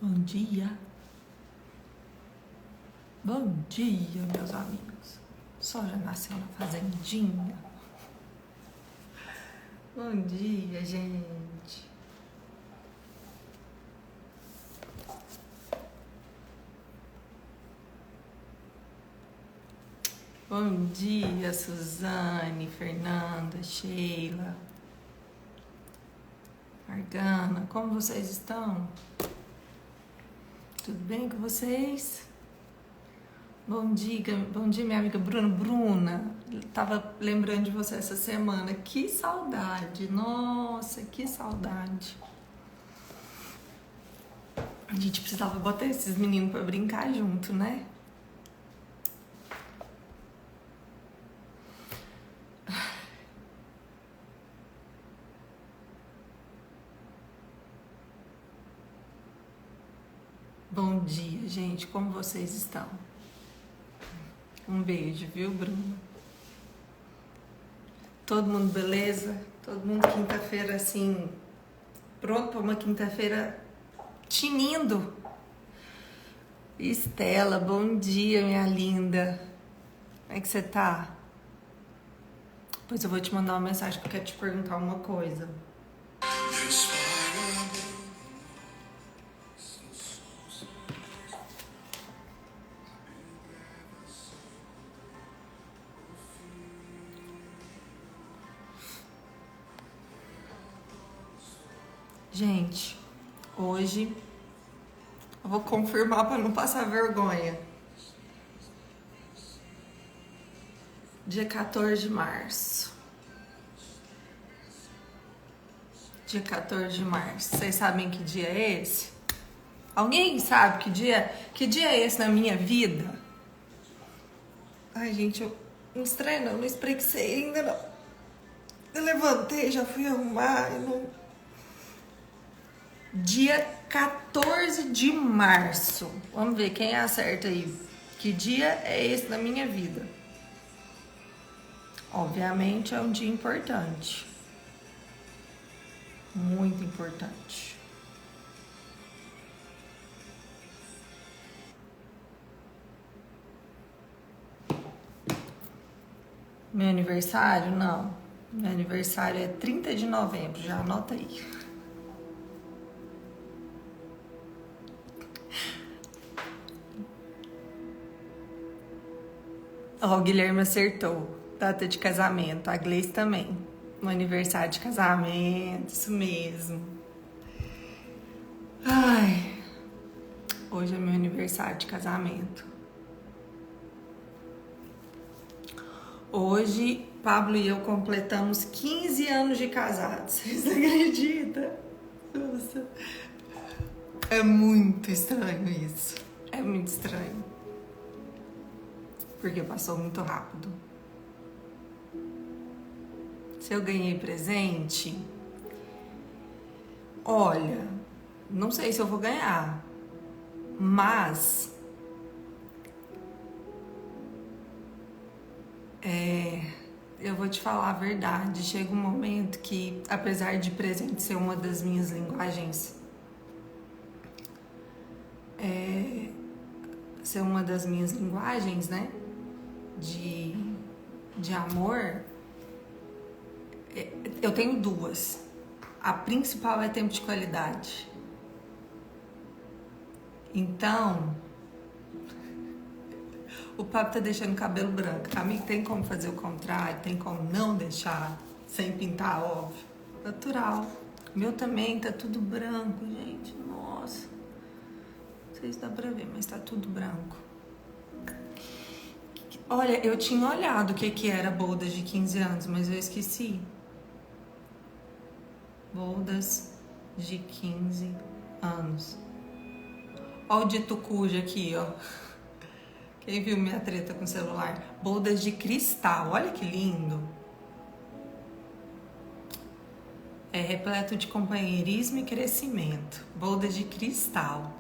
Bom dia. Bom dia, meus amigos. O sol já nasceu na fazendinha. Bom dia, gente. Bom dia, Suzane, Fernanda, Sheila, Margana. Como vocês estão? Tudo bem com vocês? Bom dia, minha amiga Bruna. Bruna, tava lembrando de você essa semana. Que saudade, nossa, que saudade. A gente precisava botar esses meninos pra brincar junto, né? Bom dia, gente, como vocês estão? Um beijo, viu, Bruno? Todo mundo beleza? Todo mundo quinta-feira assim, pronto para uma quinta-feira tinindo. Estela, bom dia, minha linda. Como é que você tá? Pois eu vou te mandar uma mensagem que eu quero te perguntar uma coisa. Gente, hoje eu vou confirmar para não passar vergonha. Dia 14 de março. Dia 14 de março. Vocês sabem que dia é esse? Alguém sabe que dia é esse na minha vida? Ai, gente, eu não espreguicei ainda não. Eu levantei, já fui arrumar, Dia 14 de março. Vamos ver quem acerta aí. Que dia é esse na minha vida? Obviamente é um dia importante. Muito importante. Meu aniversário? Não. Meu aniversário é 30 de novembro. Já anota aí. Ó, o Guilherme acertou. Data de casamento. A Gleice também. Meu aniversário de casamento. Isso mesmo. Ai. Hoje é meu aniversário de casamento. Hoje, Pablo e eu completamos 15 anos de casados. Vocês acreditam? Nossa. É muito estranho isso. É muito estranho. Porque passou muito rápido. Se eu ganhei presente, olha, não sei se eu vou ganhar, mas eu vou te falar a verdade. Chega um momento que, apesar de presente ser uma das minhas linguagens, né? De amor, eu tenho duas. A principal é tempo de qualidade. Então, o papo tá deixando o cabelo branco. Amigo, tem como fazer o contrário? Tem como não deixar sem pintar, óbvio. Natural. O meu também tá tudo branco, gente. Nossa. Não sei se dá pra ver, mas tá tudo branco. Olha, eu tinha olhado o que era bodas de 15 anos, mas eu esqueci. Bodas de 15 anos. Ó o dito cujo aqui, ó. Quem viu minha treta com o celular? Bodas de cristal, olha que lindo. É repleto de companheirismo e crescimento. Bodas de cristal.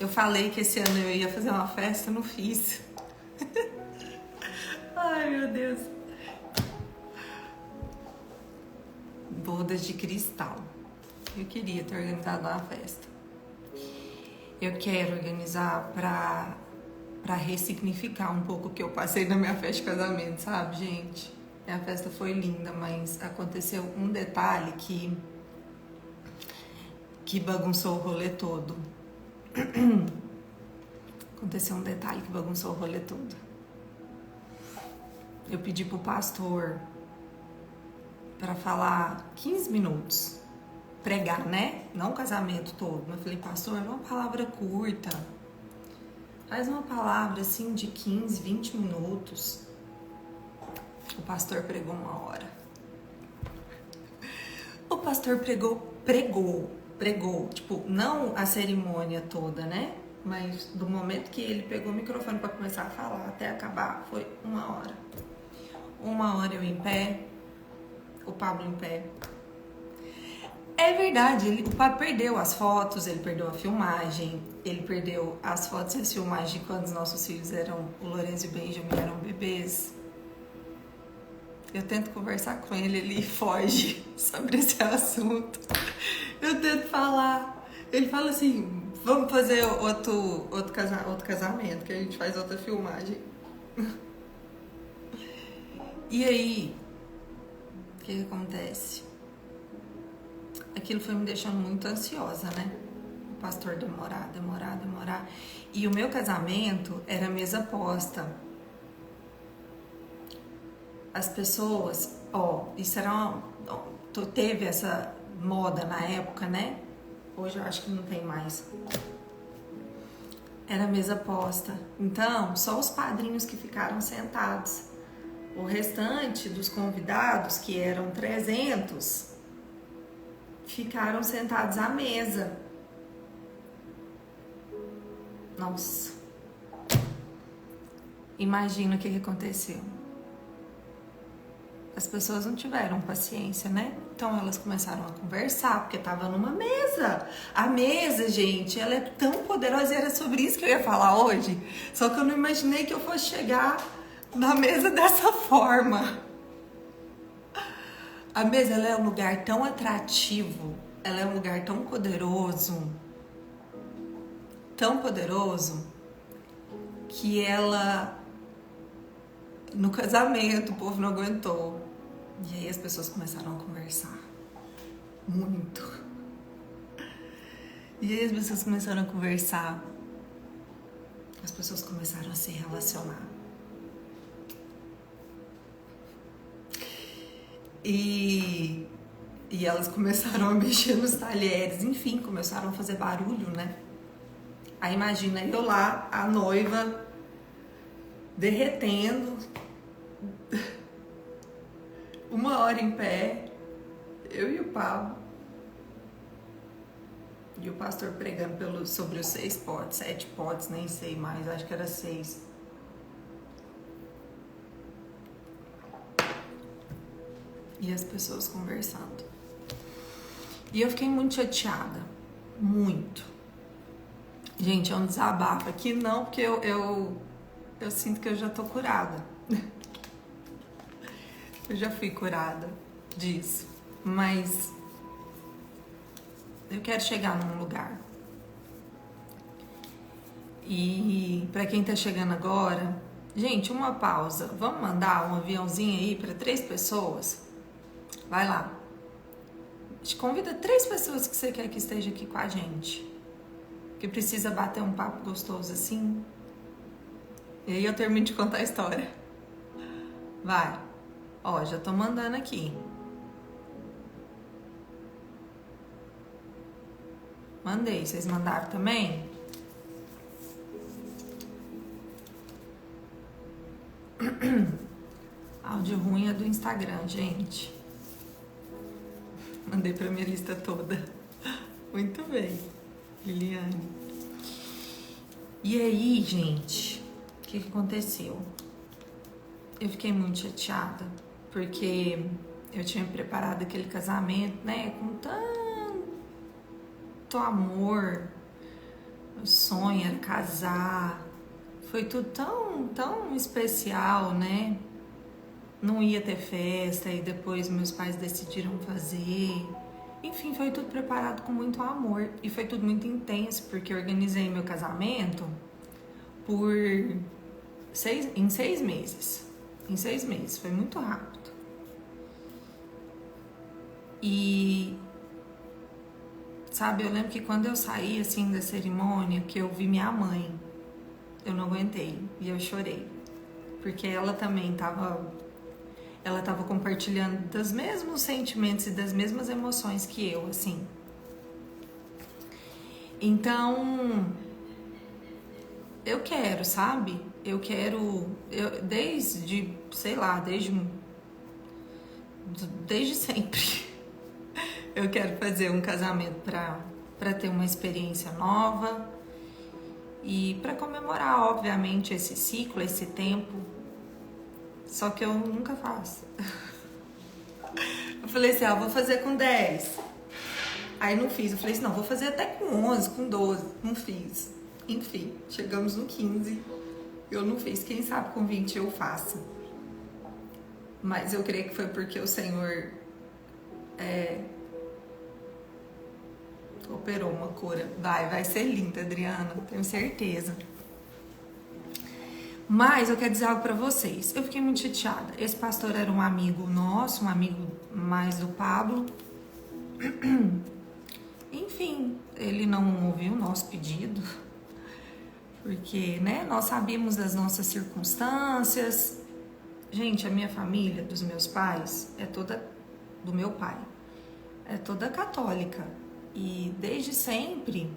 Eu falei que esse ano eu ia fazer uma festa, não fiz. Ai, meu Deus. Bodas de cristal. Eu queria ter organizado uma festa. Eu quero organizar pra ressignificar um pouco o que eu passei na minha festa de casamento, sabe, gente? Minha festa foi linda, mas aconteceu um detalhe que bagunçou o rolê todo. Aconteceu um detalhe que bagunçou o rolê todo. Eu pedi pro pastor para falar 15 minutos. Pregar, né? Não o casamento todo. Mas eu falei, pastor, uma palavra curta. Faz uma palavra assim de 15, 20 minutos. O pastor pregou 1 hora. O pastor pregou. Tipo, não a cerimônia toda, né? Mas do momento que ele pegou o microfone para começar a falar até acabar, foi 1 hora. 1 hora eu em pé, o Pablo em pé. É verdade, o Pablo perdeu as fotos, ele perdeu a filmagem, ele perdeu as fotos e as filmagens de quando os nossos filhos eram, o Lourenço e o Benjamin eram bebês. Eu tento conversar com ele, ele foge sobre esse assunto. Eu tento falar, ele fala assim, vamos fazer outro casamento, que a gente faz outra filmagem. E aí, o que acontece? Aquilo foi me deixando muito ansiosa, né? O pastor demorar. E o meu casamento era mesa posta. As pessoas, isso era teve essa moda na época, né? Hoje eu acho que não tem mais. Era mesa posta. Então, só os padrinhos que ficaram sentados. O restante dos convidados, que eram 300, ficaram sentados à mesa. Nossa. Imagina o que aconteceu. As pessoas não tiveram paciência, né? Então elas começaram a conversar, porque tava numa mesa. A mesa, gente, ela é tão poderosa, e era sobre isso que eu ia falar hoje. Só que eu não imaginei que eu fosse chegar na mesa dessa forma. A mesa, ela é um lugar tão atrativo, ela é um lugar tão poderoso, que ela, no casamento, o povo não aguentou. E aí as pessoas começaram a conversar. Muito. E aí as pessoas começaram a conversar. As pessoas começaram a se relacionar. E elas começaram a mexer nos talheres, enfim, começaram a fazer barulho, né? Aí imagina eu lá, a noiva, derretendo, 1 hora em pé, eu e o Pablo. E o pastor pregando sobre os 6 potes, 7 potes, nem sei mais, acho que era 6. E as pessoas conversando. E eu fiquei muito chateada. Muito. Gente, é um desabafo aqui, não, porque eu sinto que eu já tô curada. Eu já fui curada disso. Mas eu quero chegar num lugar. E pra quem tá chegando agora, gente, uma pausa. Vamos mandar um aviãozinho aí pra 3 pessoas? Vai lá. Te convida 3 pessoas que você quer que esteja aqui com a gente. Que precisa bater um papo gostoso assim. E aí eu termino de contar a história. Vai. Ó, já tô mandando aqui. Mandei. Vocês mandaram também? Áudio ruim é do Instagram, gente. Mandei pra minha lista toda. Muito bem, Liliane. E aí, gente, o que aconteceu? Eu fiquei muito chateada, porque eu tinha preparado aquele casamento, né, com tanto amor. O sonho era casar. Foi tudo tão especial, né? Não ia ter festa e depois meus pais decidiram fazer. Enfim, foi tudo preparado com muito amor e foi tudo muito intenso, porque eu organizei meu casamento por em 6 meses. Em 6 meses, foi muito rápido. E, sabe, eu lembro que quando eu saí, assim, da cerimônia, que eu vi minha mãe, eu não aguentei e eu chorei. Porque ela também ela tava compartilhando dos mesmos sentimentos e das mesmas emoções que eu, assim. Então, eu quero, sabe? Desde, sei lá, desde sempre, eu quero fazer um casamento para ter uma experiência nova e para comemorar, obviamente, esse ciclo, esse tempo. Só que eu nunca faço. Eu falei assim, vou fazer com 10. Aí não fiz. Eu falei assim, não, vou fazer até com 11, com 12. Não fiz. Enfim, chegamos no 15. Eu não fiz. Quem sabe com 20 eu faço. Mas eu creio que foi porque o Senhor operou uma cura. Vai ser linda, Adriana. Tenho certeza. Mas eu quero dizer algo pra vocês. Eu fiquei muito chateada. Esse pastor era um amigo nosso, um amigo mais do Pablo. Enfim, ele não ouviu o nosso pedido. Porque, né, nós sabíamos das nossas circunstâncias. Gente, a minha família, dos meus pais, do meu pai, é toda católica. E desde sempre,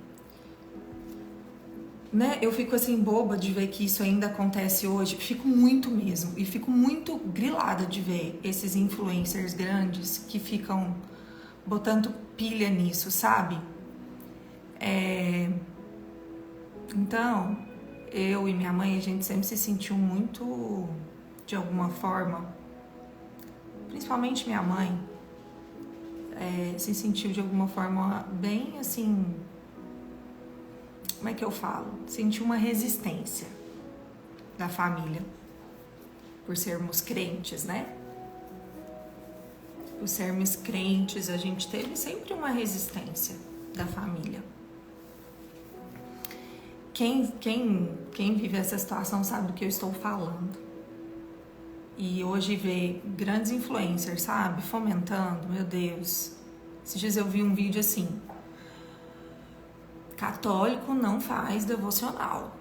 né, eu fico assim boba de ver que isso ainda acontece hoje. Fico muito mesmo. E fico muito grilada de ver esses influencers grandes que ficam botando pilha nisso, sabe? Então, eu e minha mãe, a gente sempre se sentiu muito, de alguma forma, principalmente minha mãe, se sentiu de alguma forma bem assim, como é que eu falo? Sentiu uma resistência da família, por sermos crentes, né? Por sermos crentes, a gente teve sempre uma resistência da família. Quem vive essa situação sabe do que eu estou falando. E hoje vê grandes influencers, sabe? Fomentando, meu Deus. Esses dias eu vi um vídeo assim: católico não faz devocional.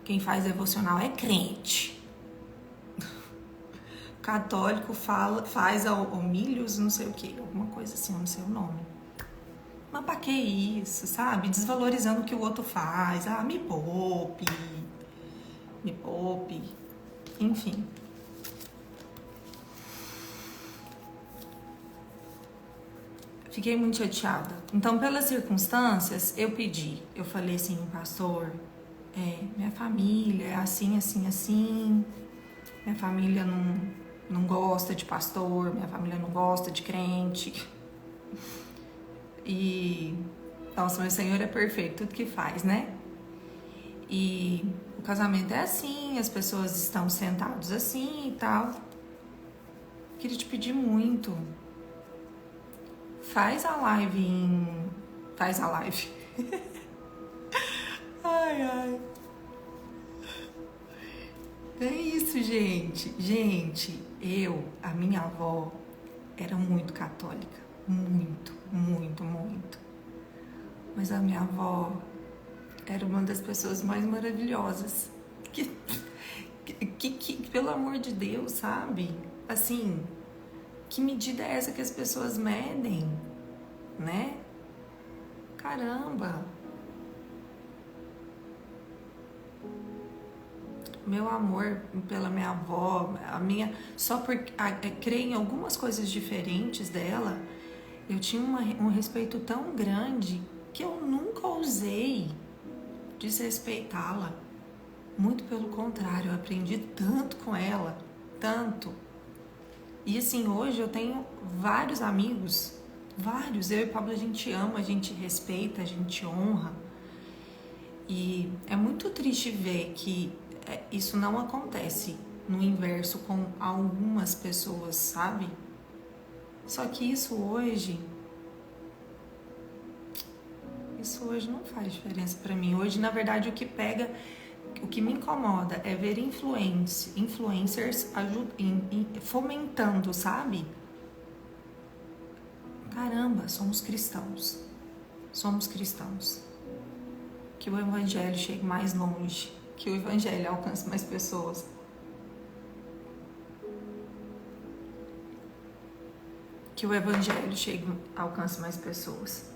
Quem faz devocional é crente. Católico faz milhos, não sei o que, alguma coisa assim, eu não sei o nome. Mas pra que isso, sabe? Desvalorizando o que o outro faz. Me poupe. Enfim. Fiquei muito chateada. Então, pelas circunstâncias, eu falei assim, pastor, minha família é assim, assim, assim. Minha família não gosta de pastor, minha família não gosta de crente. E, nossa, meu Senhor é perfeito, tudo que faz, né? E o casamento é assim, as pessoas estão sentadas assim e tal. Queria te pedir muito. Faz a live. Ai. É isso, gente. Gente, a minha avó era muito católica. Muito. Mas a minha avó era uma das pessoas mais maravilhosas. Que pelo amor de Deus, sabe? Assim, que medida é essa que as pessoas medem, né? Caramba! Meu amor pela minha avó, só porque creio em algumas coisas diferentes dela, eu tinha um respeito tão grande que eu nunca ousei desrespeitá-la. Muito pelo contrário, eu aprendi tanto com ela, tanto. E assim, hoje eu tenho vários amigos, eu e o Pablo a gente ama, a gente respeita, a gente honra. E é muito triste ver que isso não acontece no inverso com algumas pessoas, sabe? Só que isso hoje isso hoje não faz diferença para mim. Hoje, na verdade, o que pega, o que me incomoda é ver influencers fomentando, sabe? Caramba, somos cristãos. Somos cristãos. Que o evangelho chegue mais longe, que o evangelho alcance mais pessoas. Que o evangelho chegue, alcance mais pessoas.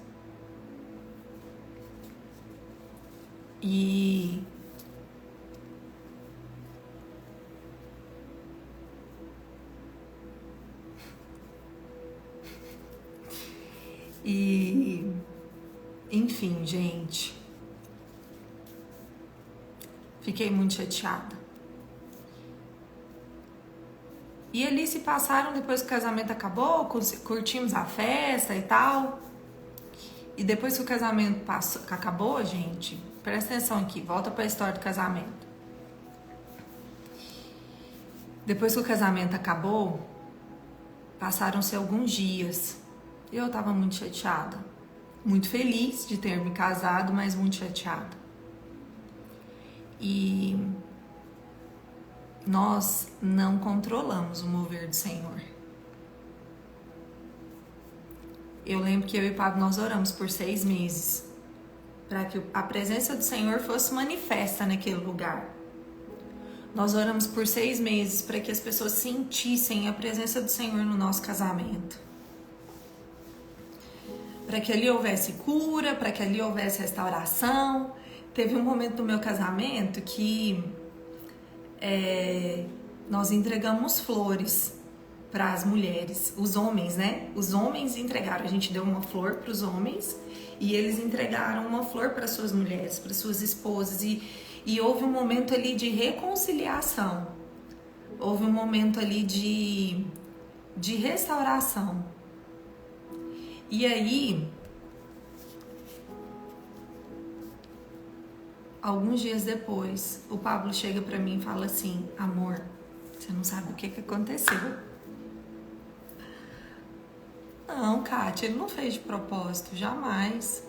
E enfim, gente, fiquei muito chateada. E ali se passaram, depois que o casamento acabou, curtimos a festa e tal. E depois que o casamento acabou, gente, presta atenção aqui, volta para a história do casamento. Depois que o casamento acabou, passaram-se alguns dias. Eu tava muito chateada. Muito feliz de ter me casado, mas muito chateada. E nós não controlamos o mover do Senhor. Eu lembro que eu e o Pablo, nós oramos por 6 meses para que a presença do Senhor fosse manifesta naquele lugar. Nós oramos por 6 meses para que as pessoas sentissem a presença do Senhor no nosso casamento. Para que ali houvesse cura, para que ali houvesse restauração. Teve um momento do meu casamento que nós entregamos flores para as mulheres, os homens, né? Os homens entregaram, a gente deu uma flor para os homens e eles entregaram uma flor para suas mulheres, para suas esposas e houve um momento ali de reconciliação, houve um momento ali de restauração. E aí, alguns dias depois, o Pablo chega pra mim e fala assim: amor, você não sabe o que aconteceu. Não, Kátia, ele não fez de propósito, jamais.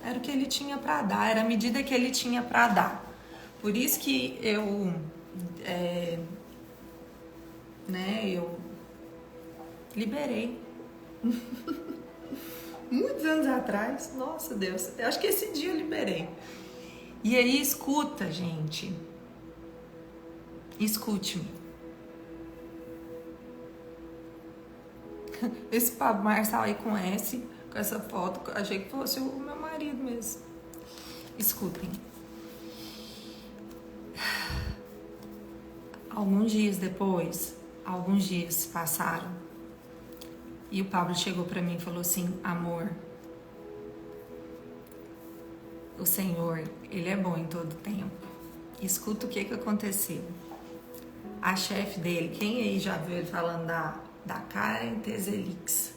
Era o que ele tinha pra dar, era a medida que ele tinha pra dar. Por isso que eu liberei. Muitos anos atrás, nossa Deus, eu acho que esse dia eu liberei. E aí, escuta, gente. Escute-me. Esse Pablo Marçal aí com essa foto, achei que fosse o meu marido mesmo. Escutem. Alguns dias se passaram. E o Pablo chegou pra mim e falou assim: amor, o Senhor, Ele é bom em todo tempo. Escuta o que aconteceu. A chefe dele, quem aí já viu ele falando da Karen Tezelix?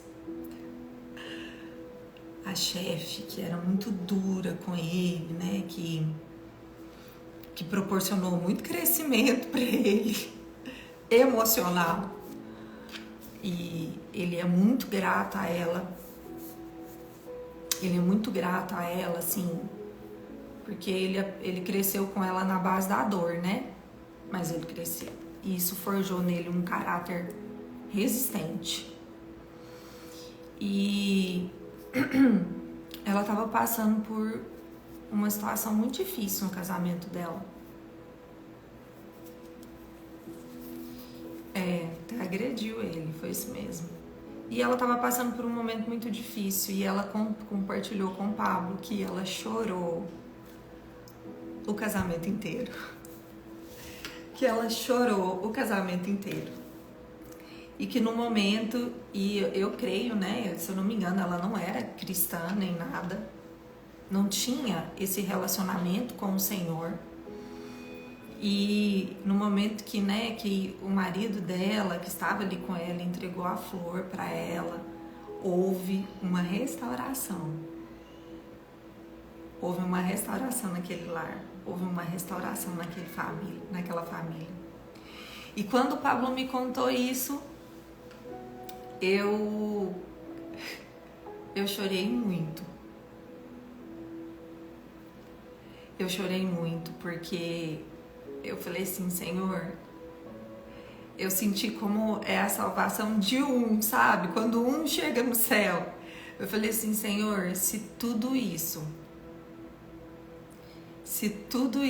A chefe que era muito dura com ele, né? Que proporcionou muito crescimento pra ele, emocional. E ele é muito grato a ela. Ele é muito grato a ela, assim, porque ele cresceu com ela na base da dor, né? Mas ele cresceu. E isso forjou nele um caráter resistente. E ela estava passando por uma situação muito difícil no casamento dela. Até agrediu ele, foi isso mesmo. E ela estava passando por um momento muito difícil e ela compartilhou com o Pablo que ela chorou o casamento inteiro. Que ela chorou o casamento inteiro. E que no momento, e eu creio, né, se eu não me engano, ela não era cristã nem nada, não tinha esse relacionamento com o Senhor. E no momento que, né, que o marido dela, que estava ali com ela, entregou a flor para ela, houve uma restauração. Houve uma restauração naquele lar, houve uma restauração naquela família. E quando o Pablo me contou isso, eu chorei muito. eu chorei muito, porque eu falei assim, Senhor, eu senti como é a salvação de um, sabe? Quando um chega no céu. Eu falei assim, Senhor, se tudo isso, se todo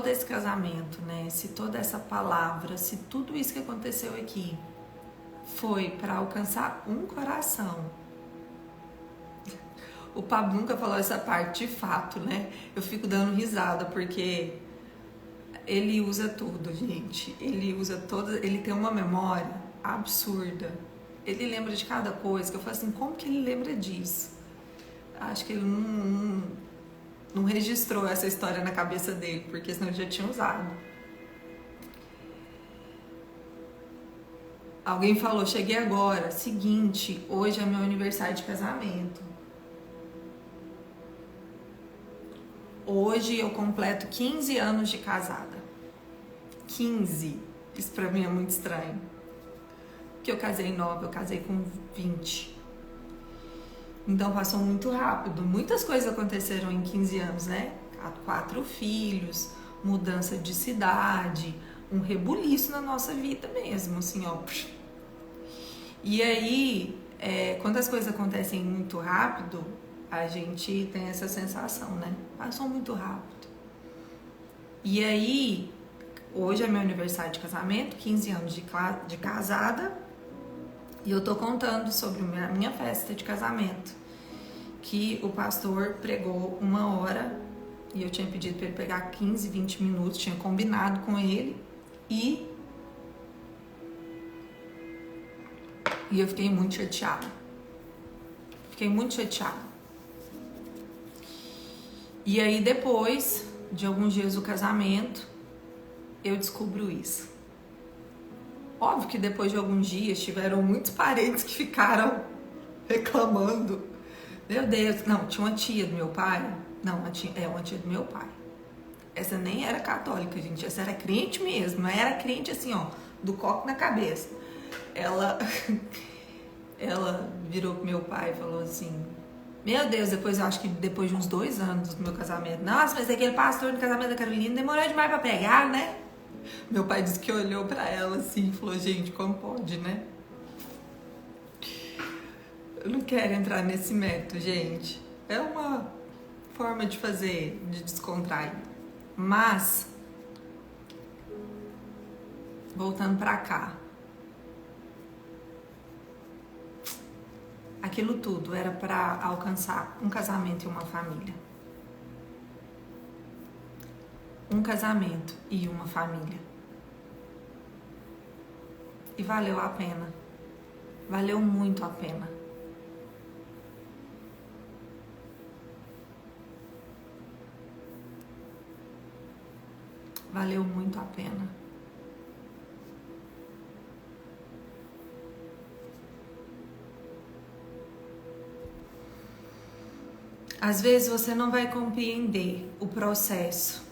esse casamento, né? Se toda essa palavra, se tudo isso que aconteceu aqui foi para alcançar um coração. O Pablo nunca falou essa parte de fato, né? Eu fico dando risada porque ele usa tudo, gente. Ele usa toda, ele tem uma memória absurda. Ele lembra de cada coisa que eu falo assim, como que ele lembra disso? Acho que ele não registrou essa história na cabeça dele, porque senão ele já tinha usado. Alguém falou, cheguei agora, seguinte, hoje é meu aniversário de casamento. Hoje eu completo 15 anos de casada. 15. Isso pra mim é muito estranho. Porque eu casei nova, eu casei com 20. Então passou muito rápido. Muitas coisas aconteceram em 15 anos, né? 4 filhos, mudança de cidade, um rebuliço na nossa vida mesmo, assim, ó. E aí, quando as coisas acontecem muito rápido, a gente tem essa sensação, né? Passou muito rápido. E aí, hoje é meu aniversário de casamento, 15 anos de casada, e eu tô contando sobre a minha festa de casamento, que o pastor pregou 1 hora, e eu tinha pedido para ele pegar 15, 20 minutos, tinha combinado com ele, e eu fiquei muito chateada. Fiquei muito chateada. E aí depois de alguns dias do casamento, eu descubro isso. Óbvio que depois de alguns dias tiveram muitos parentes que ficaram reclamando. Meu Deus, não, tinha uma tia do meu pai. Não, uma tia do meu pai. Essa nem era católica, gente. Essa era crente mesmo. Era crente assim, ó, do coque na cabeça. Ela virou pro meu pai e falou assim, meu Deus, depois eu acho que depois de uns 2 anos do meu casamento, nossa, mas aquele pastor do casamento da Carolina demorou demais pra pregar, né? Meu pai disse que olhou pra ela assim e falou, gente, como pode, né? Eu não quero entrar nesse mérito, gente. É uma forma de fazer, de descontrair. Mas, voltando pra cá, aquilo tudo era para alcançar um casamento e uma família. Um casamento e uma família. E valeu a pena. Valeu muito a pena. Valeu muito a pena. Às vezes você não vai compreender o processo.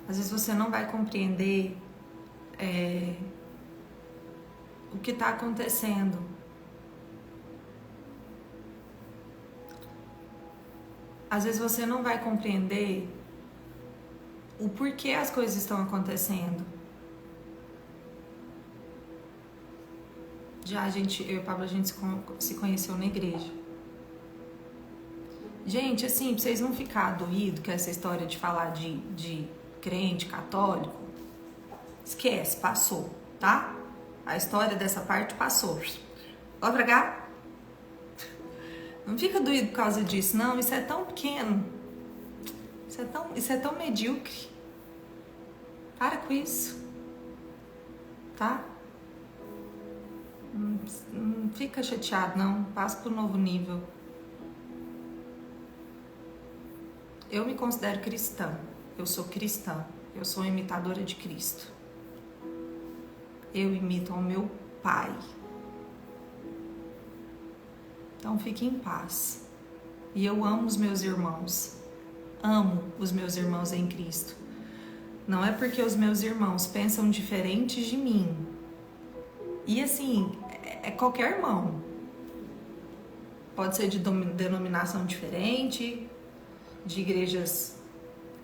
Às vezes você não vai compreender o que está acontecendo. Às vezes você não vai compreender o porquê as coisas estão acontecendo. Já eu e o Pablo, a gente se conheceu na igreja. Gente, assim, pra vocês não ficarem doídos com essa história de falar de crente, católico, esquece, passou, tá? A história dessa parte passou. Ó pra cá. Não fica doído por causa disso, não. Isso é tão pequeno. Isso é tão medíocre. Para com isso. Tá? Não fica chateado, não. Passa pro novo nível. Eu me considero cristã. Eu sou cristã. Eu sou imitadora de Cristo. Eu imito ao meu Pai. Então fique em paz. E eu amo os meus irmãos. Amo os meus irmãos em Cristo. Não é porque os meus irmãos pensam diferentes de mim. E assim, é qualquer irmão. pode ser de denominação diferente, de igrejas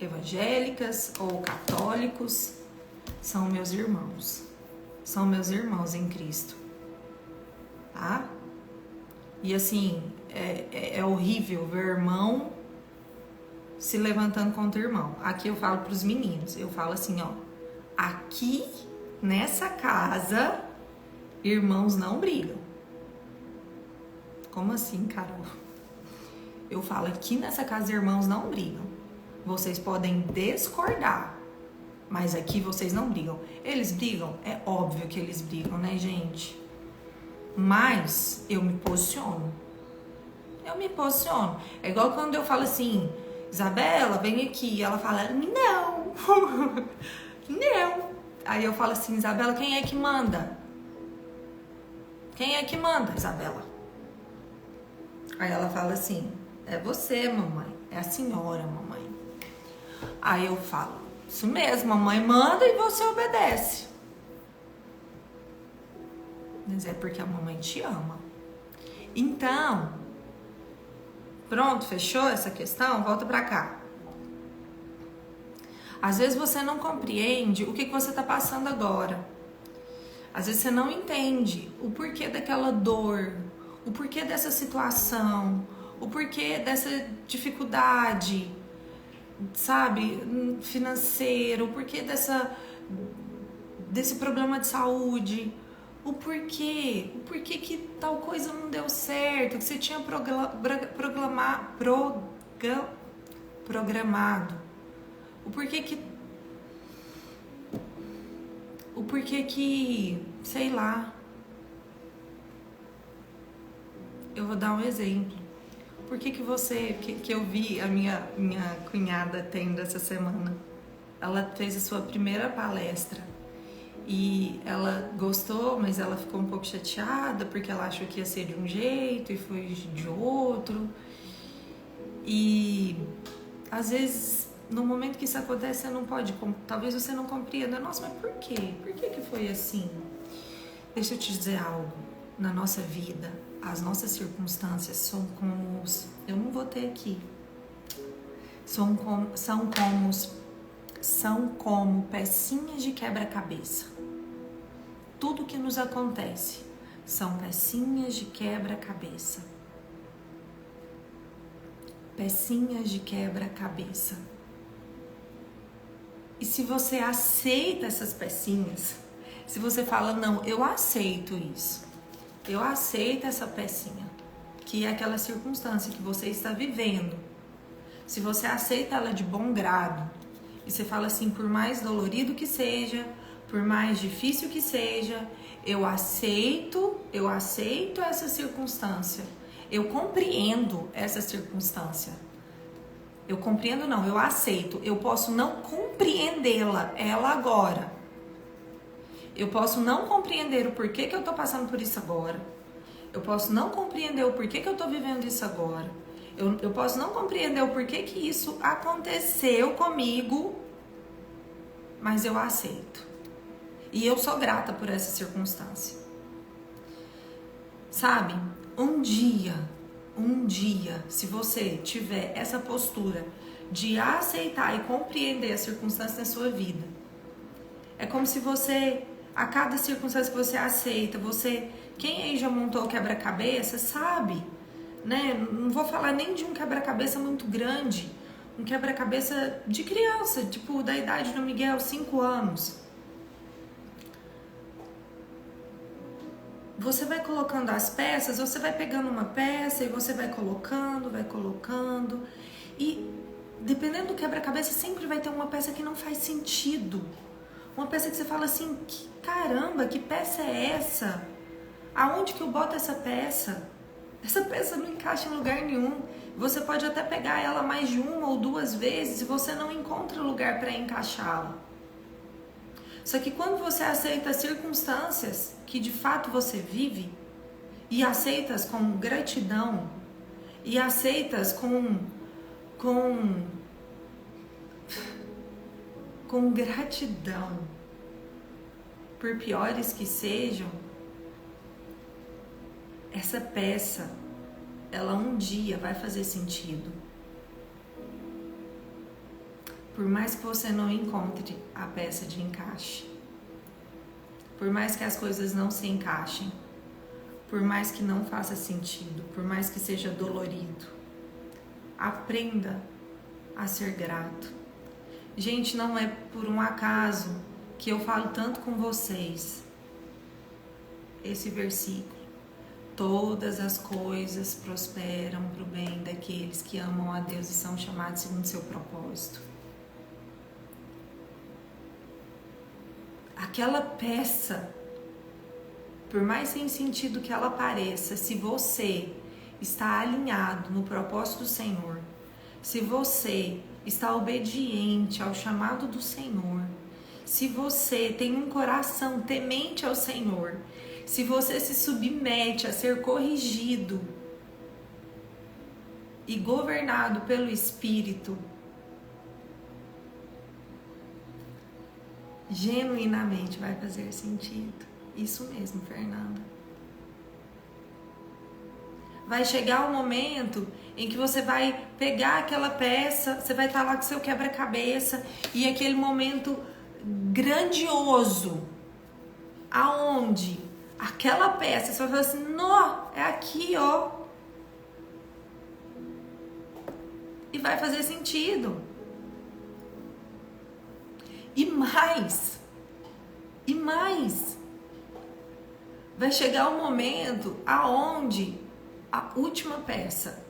evangélicas ou católicos, são meus irmãos em Cristo, tá? E assim, é horrível ver irmão se levantando contra o irmão. Aqui eu falo pros meninos, eu falo assim, ó, aqui nessa casa, irmãos não brigam. Como assim, Carol? Eu falo, aqui nessa casa, irmãos não brigam. Vocês podem discordar, mas aqui vocês não brigam. Eles brigam? É óbvio que eles brigam, né, gente? Mas eu me posiciono. É igual quando eu falo assim, Isabela, vem aqui. Ela fala, não. Não. Aí eu falo assim, Isabela, quem é que manda? Quem é que manda, Isabela? Aí ela fala assim, é você, mamãe. É a senhora, mamãe. Aí eu falo, isso mesmo, mamãe manda e você obedece. Mas é porque a mamãe te ama. Então, pronto, fechou essa questão? Volta pra cá. Às vezes você não compreende o que você está passando agora. Às vezes você não entende o porquê daquela dor, o porquê dessa situação, o porquê dessa dificuldade, sabe, financeiro, o porquê desse problema de saúde, o porquê que tal coisa não deu certo, que você tinha programado, o porquê que, sei lá, eu vou dar um exemplo. Por que eu vi a minha cunhada tendo essa semana? Ela fez a sua primeira palestra e ela gostou, mas ela ficou um pouco chateada porque ela achou que ia ser de um jeito e foi de outro. E às vezes, no momento que isso acontece, você não pode, talvez você não compreenda. Nossa, mas por quê? Por que foi assim? Deixa eu te dizer algo. Na nossa vida, as nossas circunstâncias são como eu não vou ter aqui. São como pecinhas de quebra-cabeça. Tudo que nos acontece são pecinhas de quebra-cabeça. Pecinhas de quebra-cabeça. E se você aceita essas pecinhas, se você fala, não, eu aceito isso, eu aceito essa pecinha, que é aquela circunstância que você está vivendo, se você aceita ela de bom grado, e você fala assim, por mais dolorido que seja, por mais difícil que seja, eu aceito essa circunstância, eu compreendo essa circunstância. Eu compreendo não, eu aceito. Eu posso não compreendê-la, ela agora. Eu posso não compreender o porquê que eu tô passando por isso agora. Eu posso não compreender o porquê que eu tô vivendo isso agora. Eu posso não compreender o porquê que isso aconteceu comigo, mas eu aceito. E eu sou grata por essa circunstância. Sabe? Um dia, se você tiver essa postura de aceitar e compreender as circunstâncias da sua vida, é como se você, a cada circunstância que você aceita, quem aí já montou o quebra-cabeça sabe, né? Não vou falar nem de um quebra-cabeça muito grande, um quebra-cabeça de criança, tipo da idade do Miguel, 5 anos. Você vai colocando as peças, você vai pegando uma peça e você vai colocando, e dependendo do quebra-cabeça sempre vai ter uma peça que não faz sentido. Uma peça que você fala assim, caramba, que peça é essa? Aonde que eu boto essa peça? Essa peça não encaixa em lugar nenhum. Você pode até pegar ela mais de 1 ou 2 vezes e você não encontra lugar para encaixá-la. Só que quando você aceita as circunstâncias que de fato você vive e aceitas com gratidão e aceitas com gratidão, por piores que sejam, essa peça ela um dia vai fazer sentido. Por mais que você não encontre a peça de encaixe, por mais que as coisas não se encaixem, por mais que não faça sentido, por mais que seja dolorido, aprenda a ser grato. Gente, não é por um acaso que eu falo tanto com vocês esse versículo. Todas as coisas prosperam para o bem daqueles que amam a Deus e são chamados segundo seu propósito. Aquela peça, por mais sem sentido que ela pareça, se você está alinhado no propósito do Senhor, se você está obediente ao chamado do Senhor, se você tem um coração temente ao Senhor, se você se submete a ser corrigido e governado pelo Espírito, genuinamente vai fazer sentido. Isso mesmo, Fernanda. Vai chegar um momento em que você vai pegar aquela peça, você vai estar lá com seu quebra-cabeça e aquele momento grandioso, aonde aquela peça, você vai falar assim, nó, é aqui, ó. E vai fazer sentido. E mais, vai chegar um momento aonde a última peça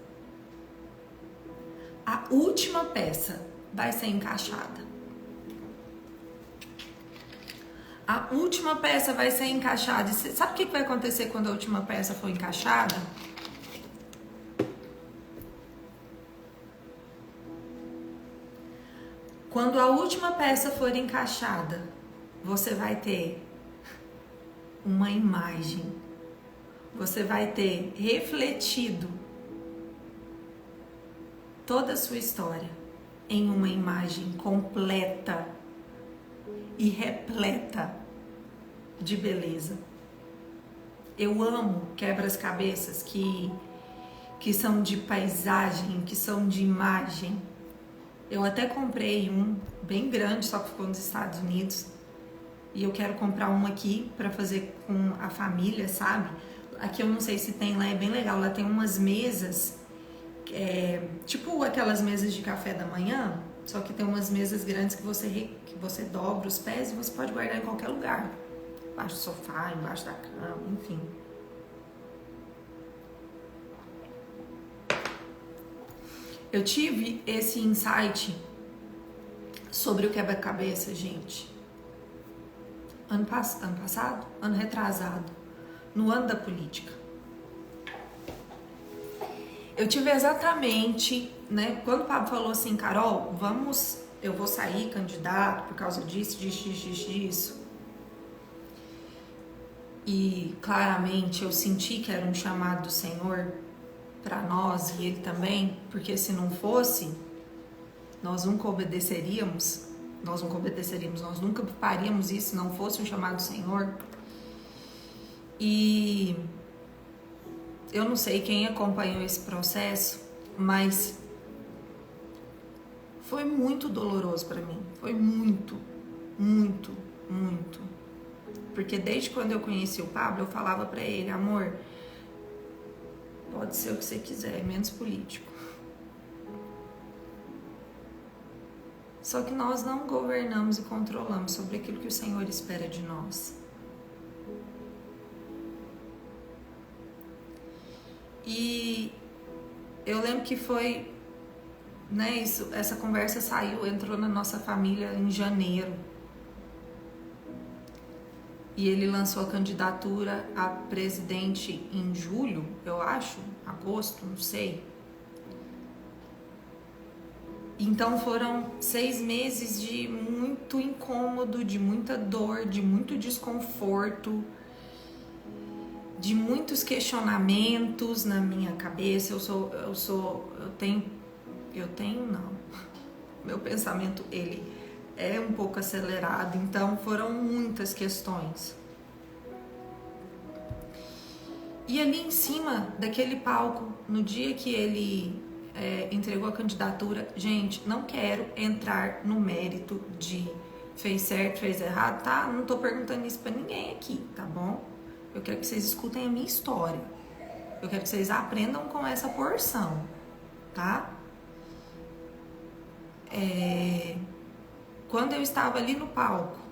vai ser encaixada. A última peça vai ser encaixada. E sabe o que vai acontecer quando a última peça for encaixada? Quando a última peça for encaixada, você vai ter uma imagem. Você vai ter refletido toda a sua história em uma imagem completa e repleta de beleza. Eu amo quebra-cabeças que são de paisagem, que são de imagem. Eu até comprei um bem grande, só que ficou nos Estados Unidos. E eu quero comprar um aqui para fazer com a família, sabe? Aqui eu não sei se tem, lá é bem legal. Lá tem umas mesas, tipo aquelas mesas de café da manhã, só que tem umas mesas grandes que você dobra os pés e você pode guardar em qualquer lugar. Embaixo do sofá, embaixo da cama, enfim. Eu tive esse insight sobre o quebra-cabeça, gente. Ano passado? Ano retrasado. No ano da política. Eu tive exatamente, né? Quando o Pablo falou assim, Carol, eu vou sair candidato por causa disso. E claramente eu senti que era um chamado do Senhor para nós e ele também, porque se não fosse, nós nunca obedeceríamos, nós nunca faríamos isso se não fosse um chamado do Senhor. E eu não sei quem acompanhou esse processo, mas foi muito doloroso para mim, foi muito. Porque desde quando eu conheci o Pablo, eu falava para ele, amor, pode ser o que você quiser, menos político. Só que nós não governamos e controlamos sobre aquilo que o Senhor espera de nós. E eu lembro que foi, né, essa conversa entrou na nossa família em janeiro. E ele lançou a candidatura a presidente em julho, eu acho, agosto, não sei. Então foram 6 meses de muito incômodo, de muita dor, de muito desconforto, de muitos questionamentos na minha cabeça. Meu pensamento, ele é um pouco acelerado, então foram muitas questões. E ali em cima daquele palco, no dia que ele entregou a candidatura, gente, não quero entrar no mérito de fez certo, fez errado, tá? Não tô perguntando isso pra ninguém aqui, tá bom? Eu quero que vocês escutem a minha história. Eu quero que vocês aprendam com essa porção, tá? Quando eu estava ali no palco,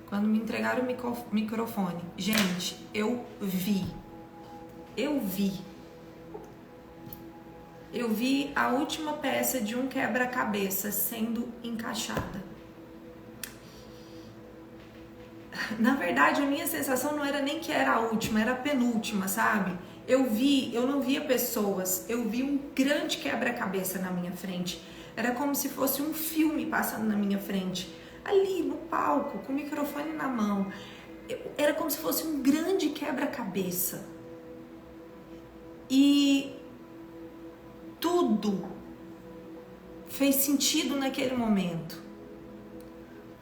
quando me entregaram o microfone, gente, eu vi a última peça de um quebra-cabeça sendo encaixada. Na verdade, a minha sensação não era nem que era a última, era a penúltima, sabe? Eu não via pessoas, eu vi um grande quebra-cabeça na minha frente. Era como se fosse um filme passando na minha frente. Ali, no palco, com o microfone na mão. Era como se fosse um grande quebra-cabeça. E tudo fez sentido naquele momento.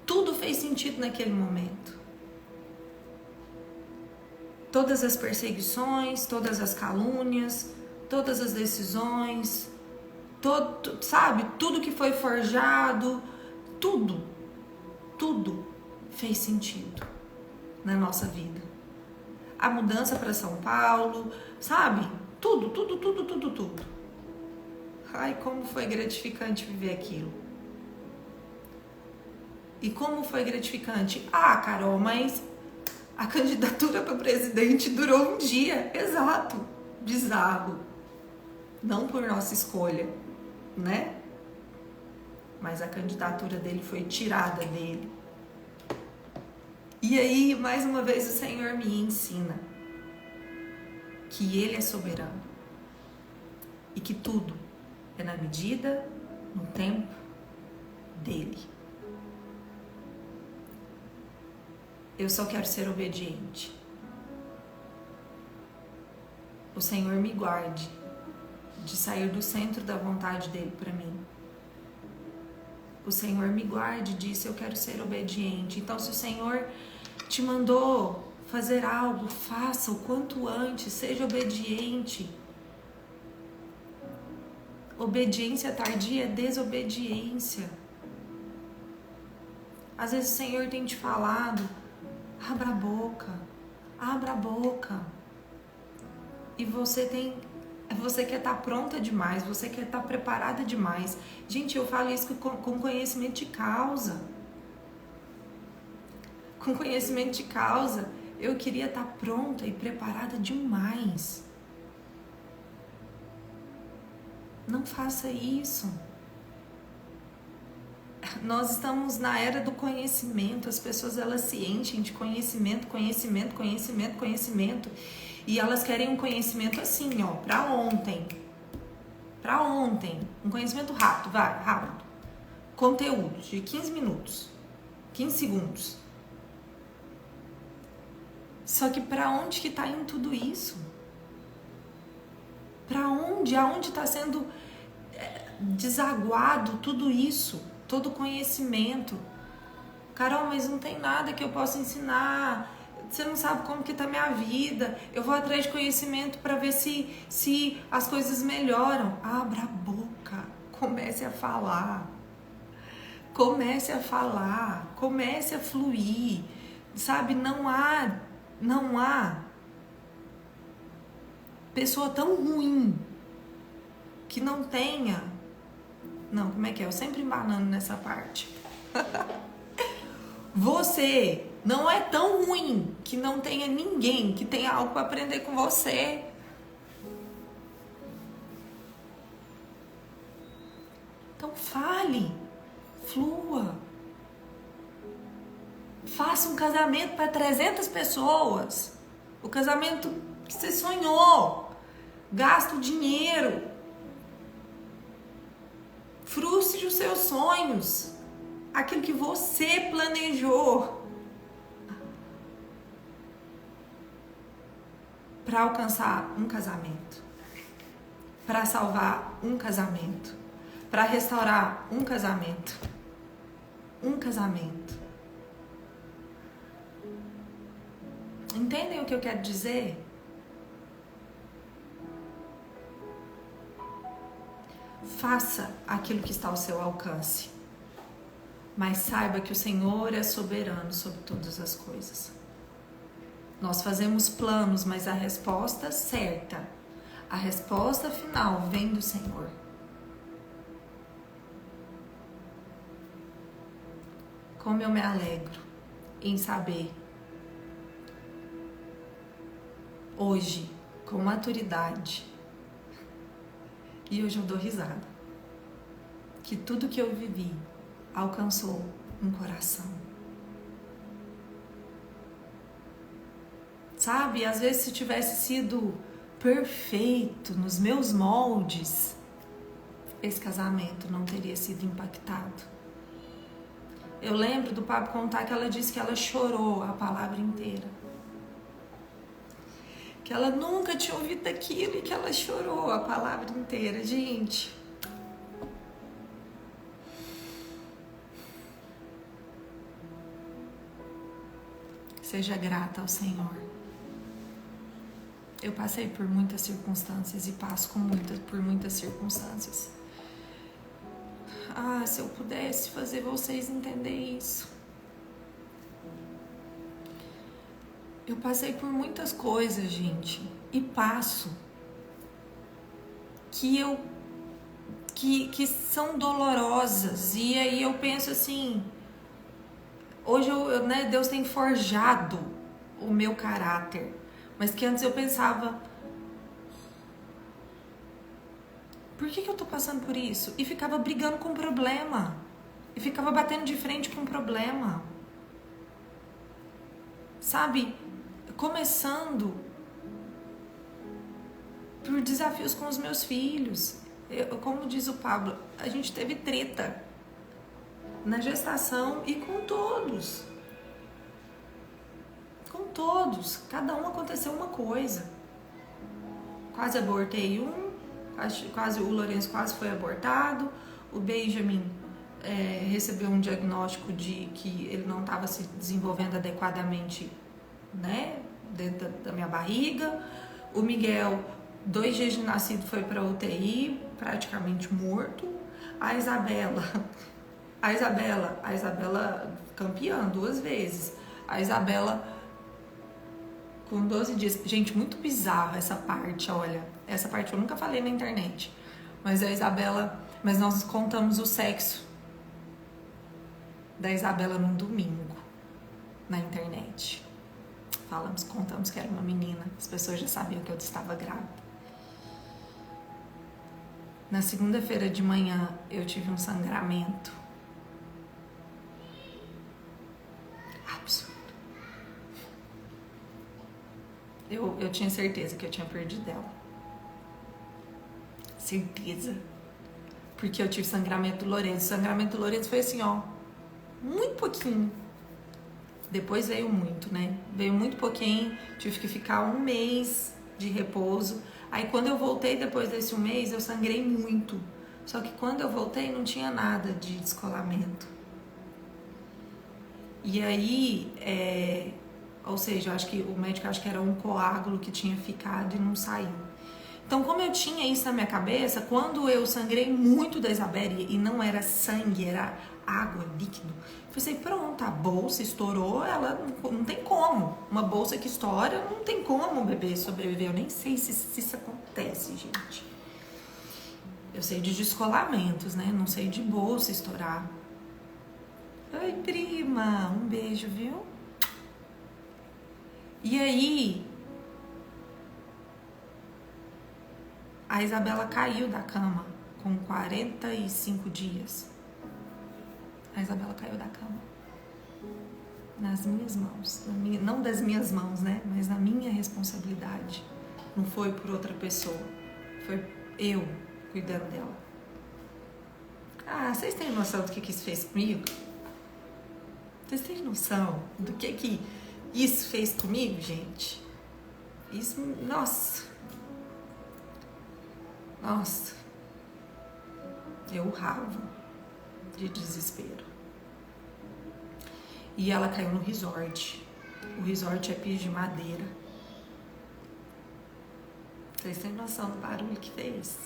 Tudo fez sentido naquele momento. Todas as perseguições, todas as calúnias, todas as decisões, sabe? Tudo que foi forjado, tudo fez sentido na nossa vida. A mudança para São Paulo, sabe? Tudo. Ai, como foi gratificante viver aquilo. E como foi gratificante? Ah, Carol, mas a candidatura para presidente durou um dia. Exato. Bizarro. Não por nossa escolha, né? Mas a candidatura dele foi tirada dele. E aí, mais uma vez, o Senhor me ensina que Ele é soberano. E que tudo é na medida, no tempo dele. Eu só quero ser obediente. O Senhor me guarde de sair do centro da vontade dele para mim. O Senhor me guarde disso, eu quero ser obediente. Então, se o Senhor te mandou fazer algo, faça o quanto antes, seja obediente. Obediência tardia é desobediência. Às vezes o Senhor tem te falado, abra a boca. E você quer estar pronta demais, você quer estar preparada demais. Gente, eu falo isso com conhecimento de causa. Com conhecimento de causa, eu queria estar pronta e preparada demais. Não faça isso. Nós estamos na era do conhecimento, as pessoas elas se enchem de conhecimento. E elas querem um conhecimento assim, ó, pra ontem. Um conhecimento rápido, rápido. Conteúdo de 15 minutos, 15 segundos. Só que pra onde que tá indo tudo isso? Pra onde? Aonde tá sendo desaguado tudo isso? Todo conhecimento. Carol, mas não tem nada que eu possa ensinar. Você não sabe como que tá a minha vida. Eu vou atrás de conhecimento para ver se as coisas melhoram. Abra a boca. Comece a falar. Comece a fluir. Sabe, não há pessoa tão ruim que não tenha. Não, como é que é? Eu sempre embanando nessa parte. Você não é tão ruim que não tenha ninguém que tenha algo para aprender com você. Então fale, flua. Faça um casamento para 300 pessoas. O casamento que você sonhou. Gasta o dinheiro. Frustre os seus sonhos. Aquilo que você planejou para alcançar um casamento, para salvar um casamento, para restaurar um casamento. Entendem o que eu quero dizer? faça aquilo que está ao seu alcance. Mas saiba que o Senhor é soberano sobre todas as coisas. Nós fazemos planos, mas a resposta certa, a resposta final vem do Senhor. Como eu me alegro em saber, hoje, com maturidade, e hoje eu dou risada, que tudo que eu vivi alcançou um coração. Sabe, às vezes se tivesse sido perfeito nos meus moldes, esse casamento não teria sido impactado. Eu lembro do Pablo contar que ela disse que ela chorou a palavra inteira. Que ela nunca tinha ouvido aquilo e que ela chorou a palavra inteira. Gente, seja grata ao Senhor. Eu passei por muitas circunstâncias e passo por muitas circunstâncias. Ah, se eu pudesse fazer vocês entenderem isso. Eu passei por muitas coisas, gente, e passo que são dolorosas. E aí eu penso assim, hoje Deus tem forjado o meu caráter, mas que antes eu pensava, por que eu tô passando por isso? E ficava brigando com o problema, e ficava batendo de frente com o problema, sabe? Começando por desafios com os meus filhos. Como diz o Pablo, a gente teve treta na gestação e com todos. Com todos. Cada um aconteceu uma coisa. Quase abortei quase o Lourenço quase foi abortado. O Benjamin recebeu um diagnóstico de que ele não estava se desenvolvendo adequadamente, né, dentro da minha barriga. O Miguel, 2 dias de nascido, foi para UTI, praticamente morto. A Isabela campeã 2 vezes. A Isabela com 12 dias. Gente, muito bizarro essa parte, olha. Essa parte eu nunca falei na internet. Mas mas nós contamos o sexo da Isabela num domingo na internet. Contamos que era uma menina. As pessoas já sabiam que eu estava grávida. Na segunda-feira de manhã eu tive um sangramento absurdo. Eu tinha certeza que eu tinha perdido ela. Certeza. Porque eu tive sangramento do Lourenço. O sangramento do Lourenço foi assim, ó, muito pouquinho. Depois veio muito, né? Veio muito pouquinho. Tive que ficar 1 mês de repouso. Aí quando eu voltei depois desse 1 mês, eu sangrei muito. Só que quando eu voltei não tinha nada de descolamento. E aí, ou seja, o médico acha que era um coágulo que tinha ficado e não saiu. Então, como eu tinha isso na minha cabeça, quando eu sangrei muito da Isabelle e não era sangue, era água, líquido, eu pensei, pronto, a bolsa estourou, ela não tem como. Uma bolsa que estoura, não tem como o bebê sobreviver. Eu nem sei se isso acontece, gente. Eu sei de descolamentos, né? Não sei de bolsa estourar. Oi, prima, um beijo, viu? E aí, a Isabela caiu da cama com 45 dias. A Isabela caiu da cama. Nas minhas mãos. Não das minhas mãos, né? Mas na minha responsabilidade. Não foi por outra pessoa. Foi eu cuidando dela. Ah, vocês têm noção do que isso fez comigo? Vocês têm noção do que isso fez comigo, gente? Isso, nossa. Nossa. Eu urrava de desespero. E ela caiu no resort. O resort é piso de madeira. Vocês têm noção do barulho que fez?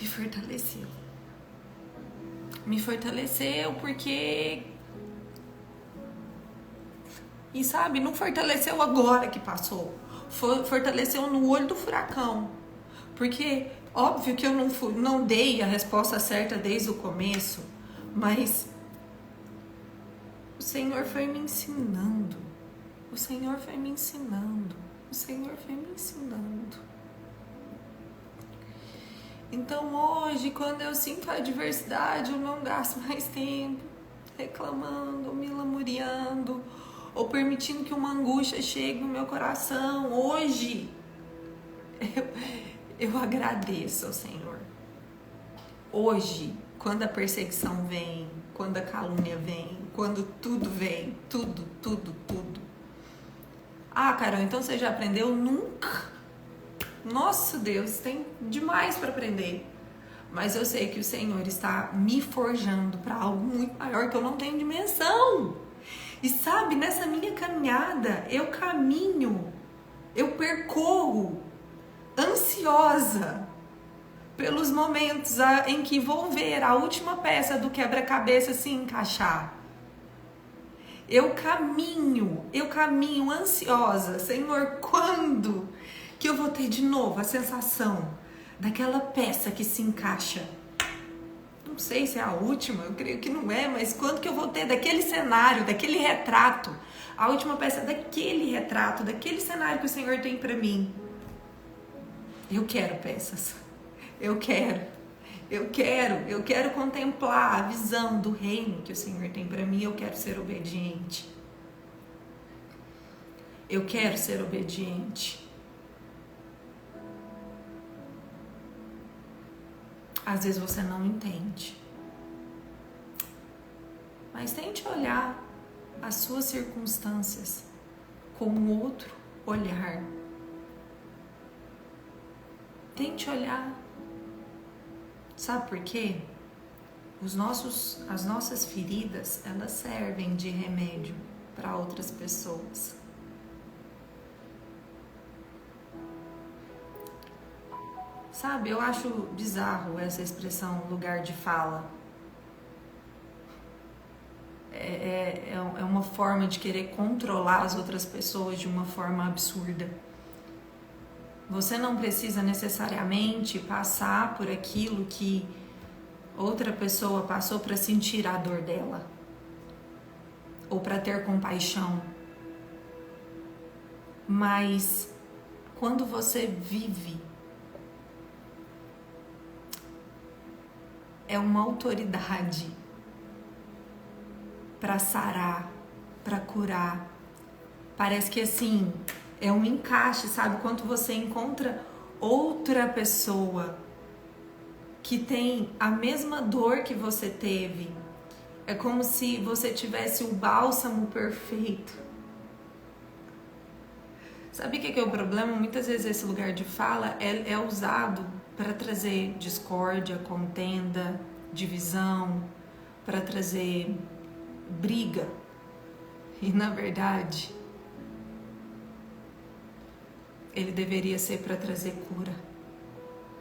me fortaleceu. Me fortaleceu porque... E sabe, não fortaleceu agora que passou. Fortaleceu no olho do furacão. Porque, óbvio que eu não dei a resposta certa desde o começo, mas o Senhor foi me ensinando. O Senhor foi me ensinando. O Senhor foi me ensinando. Então hoje, quando eu sinto a adversidade, eu não gasto mais tempo reclamando, me lamuriando, ou permitindo que uma angústia chegue no meu coração. Hoje, eu agradeço ao Senhor. Hoje, quando a perseguição vem, quando a calúnia vem, quando tudo vem, tudo. Ah, Carol, então você já aprendeu? Nunca. Nossa, Deus, tem demais para aprender. Mas eu sei que o Senhor está me forjando para algo muito maior que eu não tenho dimensão. E sabe, nessa minha caminhada, eu caminho, eu percorro ansiosa pelos momentos em que vou ver a última peça do quebra-cabeça se encaixar. Eu caminho ansiosa. Senhor, quando que eu vou ter de novo a sensação daquela peça que se encaixa? Não sei se é a última, eu creio que não é, mas quando que eu vou ter daquele cenário, daquele retrato, a última peça daquele retrato, daquele cenário que o Senhor tem para mim? Eu quero peças. Eu quero contemplar a visão do reino que o Senhor tem para mim. Eu quero ser obediente. Eu quero ser obediente. Às vezes você não entende. Mas tente olhar as suas circunstâncias com um outro olhar. Tente olhar. Sabe por quê? As nossas feridas, elas servem de remédio para outras pessoas. Sabe, eu acho bizarro essa expressão lugar de fala. É uma forma de querer controlar as outras pessoas de uma forma absurda. Você não precisa necessariamente passar por aquilo que outra pessoa passou para sentir a dor dela ou para ter compaixão. Mas quando você vive, é uma autoridade para sarar, para curar. Parece que assim, é um encaixe, sabe? Quando você encontra outra pessoa que tem a mesma dor que você teve, é como se você tivesse o bálsamo perfeito. Sabe o que é o problema? Muitas vezes esse lugar de fala é usado para trazer discórdia, contenda, divisão, para trazer briga. E na verdade, ele deveria ser para trazer cura,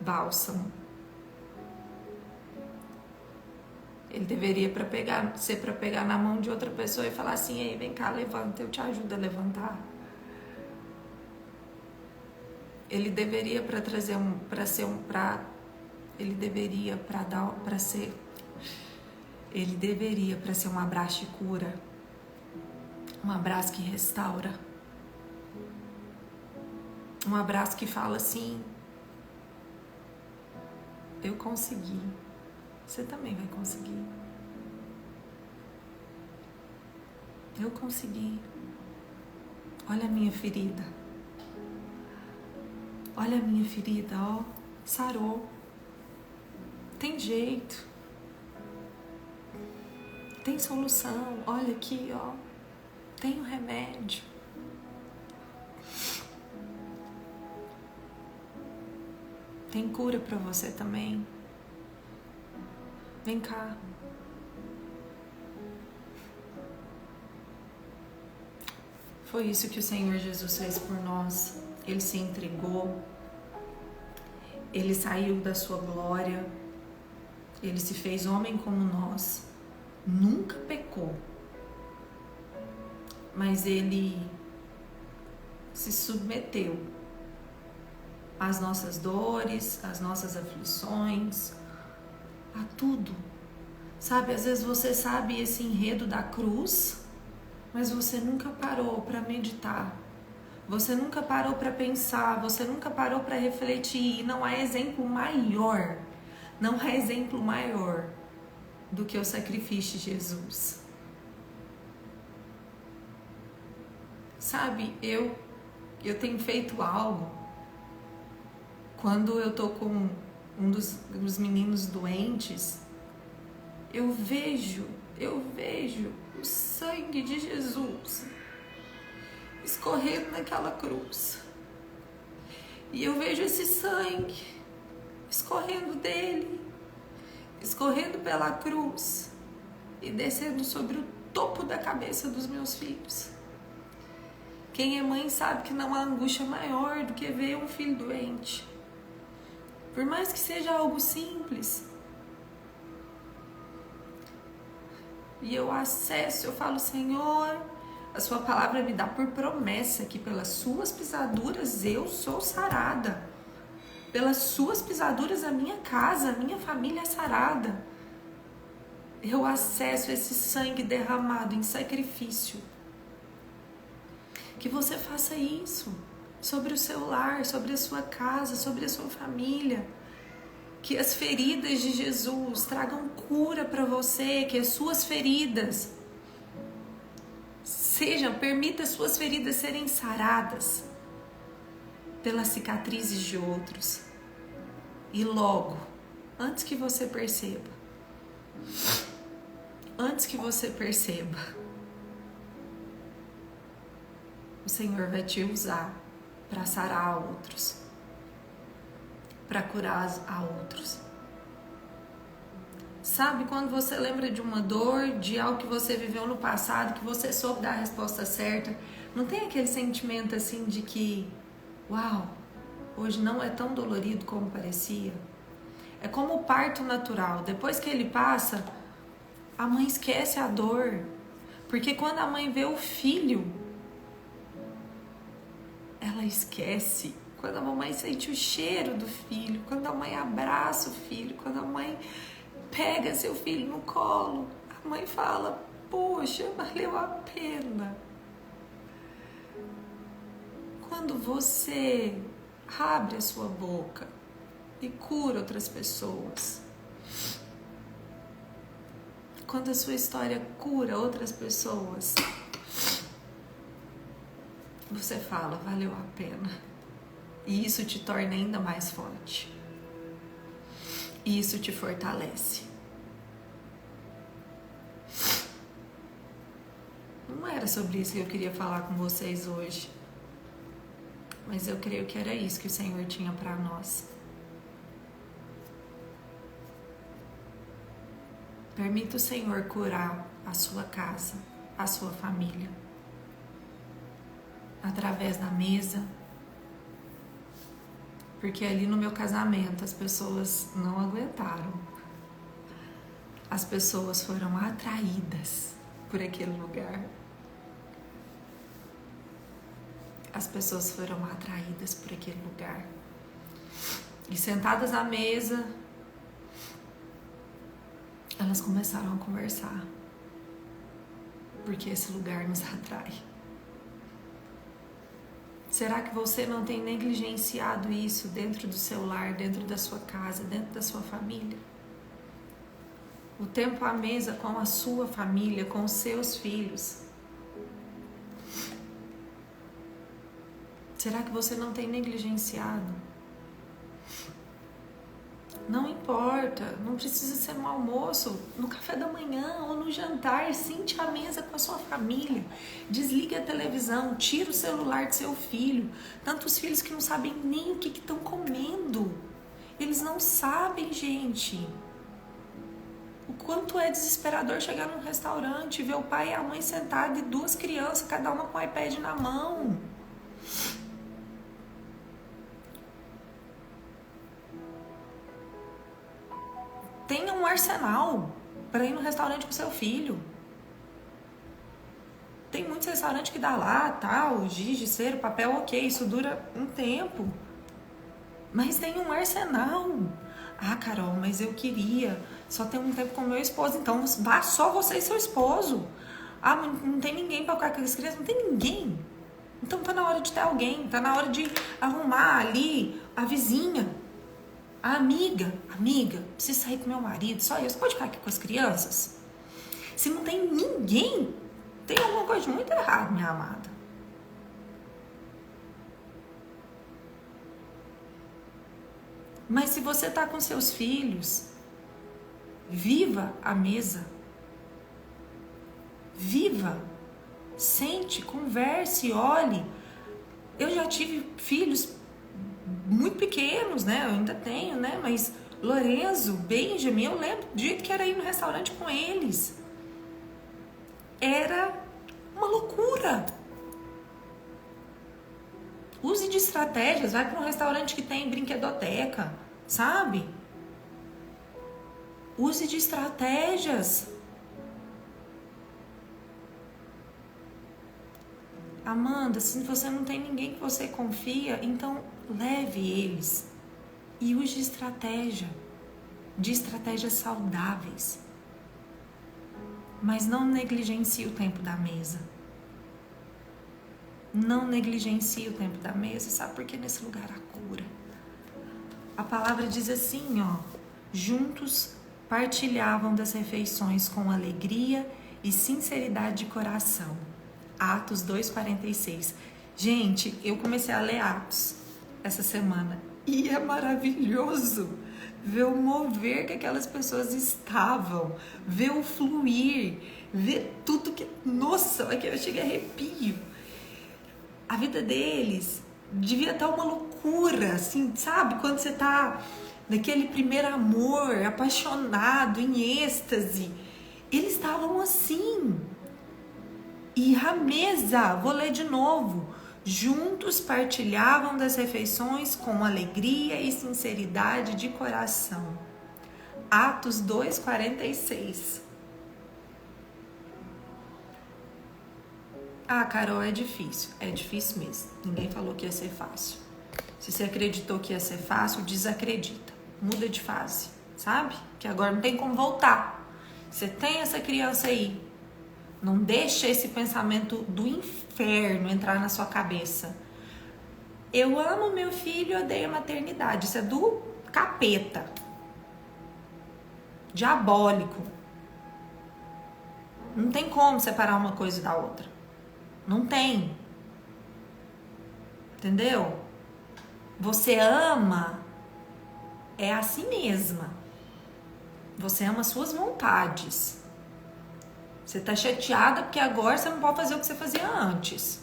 bálsamo. Ele deveria ser para pegar na mão de outra pessoa e falar assim: ei, vem cá, levanta, eu te ajudo a levantar. Ele deveria ser um abraço de cura, um abraço que restaura, um abraço que fala assim: eu consegui, você também vai conseguir. Eu consegui. Olha a minha ferida. Olha a minha ferida, ó, sarou. Tem jeito. Tem solução. Olha aqui, ó. Tem um remédio. Tem cura pra você também. Vem cá. Foi isso que o Senhor Jesus fez por nós. Ele se entregou. Ele saiu da sua glória, ele se fez homem como nós, nunca pecou, mas ele se submeteu às nossas dores, às nossas aflições, a tudo. Sabe, às vezes você sabe esse enredo da cruz, mas você nunca parou para meditar. Você nunca parou para pensar, você nunca parou para refletir. E não há exemplo maior, não há exemplo maior do que o sacrifício de Jesus. Sabe, eu tenho feito algo quando eu tô com um dos meninos doentes. Eu vejo o sangue de Jesus escorrendo naquela cruz. E eu vejo esse sangue escorrendo dele, escorrendo pela cruz e descendo sobre o topo da cabeça dos meus filhos. Quem é mãe sabe que não há angústia maior do que ver um filho doente. Por mais que seja algo simples. E eu acesso, eu falo, Senhor, a sua palavra me dá por promessa que pelas suas pisaduras eu sou sarada. Pelas suas pisaduras a minha casa, a minha família é sarada. Eu acesso esse sangue derramado em sacrifício. Que você faça isso sobre o seu lar, sobre a sua casa, sobre a sua família. Que as feridas de Jesus tragam cura para você, que as suas feridas permita as suas feridas serem saradas pelas cicatrizes de outros. E logo, antes que você perceba, o Senhor vai te usar para sarar outros, para curar a outros. Sabe, quando você lembra de uma dor, de algo que você viveu no passado, que você soube dar a resposta certa, não tem aquele sentimento assim de que, uau, hoje não é tão dolorido como parecia? É como o parto natural. Depois que ele passa, a mãe esquece a dor. Porque quando a mãe vê o filho, ela esquece. Quando a mamãe sente o cheiro do filho, quando a mãe abraça o filho, quando a mãe pega seu filho no colo, a mãe fala, poxa, valeu a pena. Quando você abre a sua boca e cura outras pessoas, quando a sua história cura outras pessoas, você fala, valeu a pena. E isso te torna ainda mais forte. E isso te fortalece. Não era sobre isso que eu queria falar com vocês hoje. Mas eu creio que era isso que o Senhor tinha para nós. Permita o Senhor curar a sua casa, a sua família. Através da mesa. Porque ali no meu casamento as pessoas não aguentaram. As pessoas foram atraídas por aquele lugar. As pessoas foram atraídas por aquele lugar. E sentadas à mesa, elas começaram a conversar. Porque esse lugar nos atrai. Será que você não tem negligenciado isso dentro do seu lar, dentro da sua casa, dentro da sua família? O tempo à mesa com a sua família, com os seus filhos. Será que você não tem negligenciado? Não importa, não precisa ser no almoço, no café da manhã ou no jantar, sente à mesa com a sua família, desliga a televisão, tira o celular do seu filho. Tantos filhos que não sabem nem o que estão comendo, eles não sabem, gente. O quanto é desesperador chegar num restaurante e ver o pai e a mãe sentados e duas crianças, cada uma com o iPad na mão. tenha um arsenal para ir no restaurante com seu filho. Tem muitos restaurantes que dá lá, tal, giz de cera, papel, ok, isso dura um tempo. Mas tem um arsenal. Ah, Carol, mas eu queria só ter um tempo com meu esposo. Então, vá só você e seu esposo. Ah, não tem ninguém para ficar com as crianças. Não tem ninguém. Então, tá na hora de ter alguém. Tá na hora de arrumar ali a vizinha, a amiga. Amiga, preciso sair com meu marido, só eu. Você pode ficar aqui com as crianças? Se não tem ninguém, tem alguma coisa de muito errado, minha amada. Mas se você tá com seus filhos, viva a mesa. Viva. Sente, converse, olhe. Eu já tive filhos muito pequenos, né? Eu ainda tenho, né? Mas Lorenzo, Benjamin, eu lembro do jeito que era ir no restaurante com eles. Era uma loucura. Use de estratégias, vai para um restaurante que tem brinquedoteca, sabe? Use de estratégias. Amanda, se você não tem ninguém que você confia, então leve eles e use de estratégias saudáveis. Mas não negligencie o tempo da mesa. Não negligencie o tempo da mesa, sabe? Porque nesse lugar há cura. A palavra diz assim, ó: juntos partilhavam das refeições com alegria e sinceridade de coração. Atos 2:46. Gente, eu comecei a ler Atos essa semana e é maravilhoso ver o mover que aquelas pessoas estavam, ver o fluir, ver tudo que... Nossa, aqui eu cheguei a arrepio. A vida deles devia estar uma loucura, assim, sabe? Quando você tá naquele primeiro amor, apaixonado, em êxtase. Eles estavam assim. E a mesa, vou ler de novo. Juntos partilhavam das refeições com alegria e sinceridade de coração. Atos 2:46. Ah, Carol, é difícil. É difícil mesmo. Ninguém falou que ia ser fácil. Se você acreditou que ia ser fácil, desacredita. Muda de fase, sabe? Que agora não tem como voltar. Você tem essa criança aí. Não deixa esse pensamento do inferno entrar na sua cabeça. Eu amo meu filho e odeio a maternidade. Isso é do capeta. Diabólico. Não tem como separar uma coisa da outra. Não tem. Entendeu? Você ama é a si mesma. Você ama as suas vontades. Você tá chateada porque agora você não pode fazer o que você fazia antes.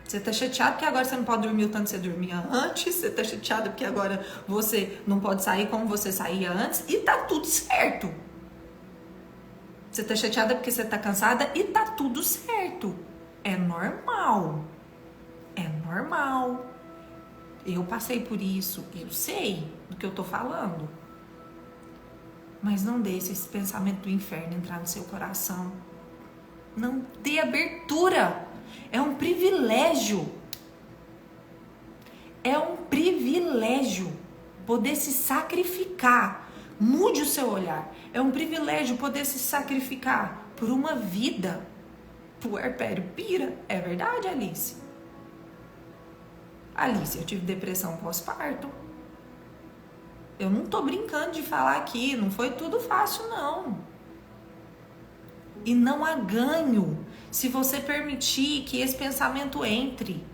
Você tá chateada porque agora você não pode dormir o tanto que você dormia antes. Você tá chateada porque agora você não pode sair como você saía antes. E tá tudo certo. Você tá chateada porque você tá cansada e tá tudo certo. É normal. É normal. Eu passei por isso. Eu sei do que eu tô falando. Mas não deixe esse pensamento do inferno entrar no seu coração. Não dê abertura. É um privilégio. É um privilégio poder se sacrificar. Mude o seu olhar. É um privilégio poder se sacrificar por uma vida. Puerpério pira. É verdade, Alice? Alice, eu tive depressão pós-parto. Eu não tô brincando de falar aqui. Não foi tudo fácil, não. E não há ganho se você permitir que esse pensamento entre.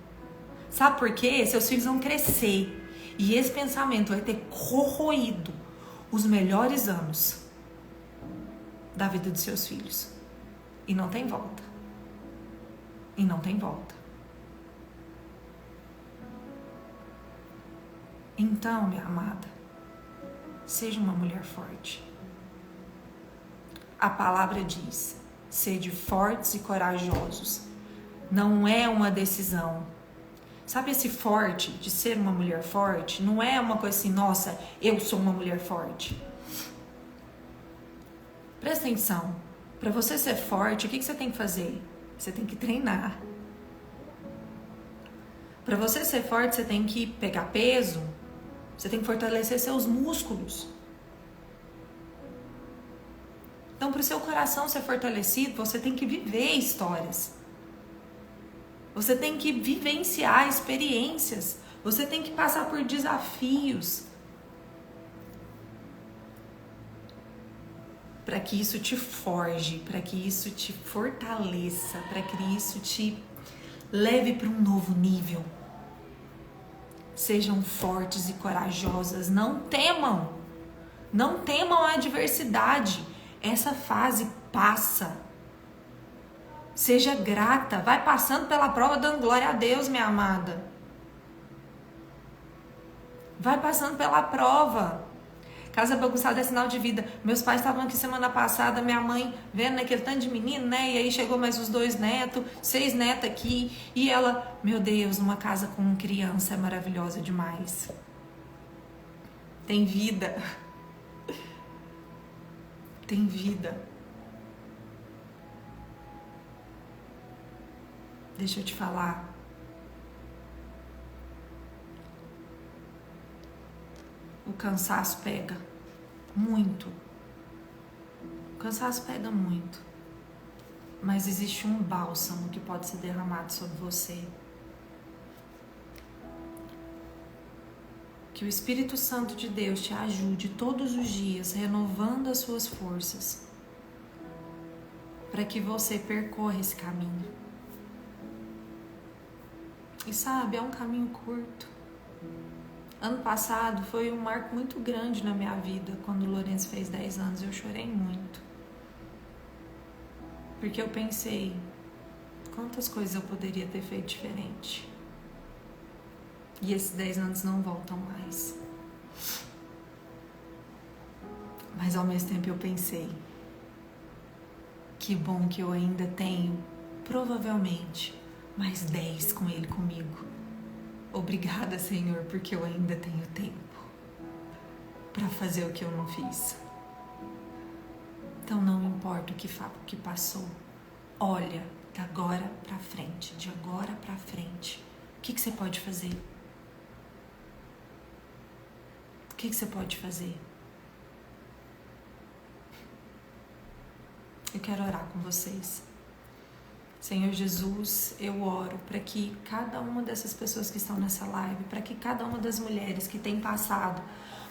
Sabe por quê? Seus filhos vão crescer. E esse pensamento vai ter corroído os melhores anos da vida dos seus filhos. E não tem volta. E não tem volta. Então, minha amada, seja uma mulher forte. A palavra diz: sede fortes e corajosos. Não é uma decisão. Sabe esse forte, de ser uma mulher forte? Não é uma coisa assim, nossa, eu sou uma mulher forte. Presta atenção. Para você ser forte, o que você tem que fazer? Você tem que treinar. Para você ser forte, você tem que pegar peso. Você tem que fortalecer seus músculos. Então, para o seu coração ser fortalecido, você tem que viver histórias. Você tem que vivenciar experiências. Você tem que passar por desafios. Para que isso te forge, para que isso te fortaleça, para que isso te leve para um novo nível. Sejam fortes e corajosas, não temam. Não temam a adversidade. Essa fase passa. Seja grata, vai passando pela prova dando glória a Deus, minha amada. Vai passando pela prova. Casa bagunçada é sinal de vida. Meus pais estavam aqui semana passada, minha mãe vendo aquele tanto de menino, né? E aí chegou mais os 2 netos, 6 netos aqui. E ela, meu Deus, uma casa com criança é maravilhosa demais. Tem vida. Tem vida. Deixa eu te falar. O cansaço pega muito. O cansaço pega muito. Mas existe um bálsamo que pode ser derramado sobre você. Que o Espírito Santo de Deus te ajude todos os dias, renovando as suas forças, para que você percorra esse caminho. E sabe, é um caminho curto. Ano passado foi um marco muito grande na minha vida. Quando o Lourenço fez 10 anos, eu chorei muito. Porque eu pensei, quantas coisas eu poderia ter feito diferente. E esses 10 anos não voltam mais. Mas ao mesmo tempo eu pensei, que bom que eu ainda tenho, provavelmente, mais 10 com ele comigo. Obrigada, Senhor, porque eu ainda tenho tempo para fazer o que eu não fiz. Então não importa o que passou. Olha, de agora para frente, de agora para frente. O que você pode fazer? O que você pode fazer? Eu quero orar com vocês. Senhor Jesus, eu oro para que cada uma dessas pessoas que estão nessa live, para que cada uma das mulheres que tem passado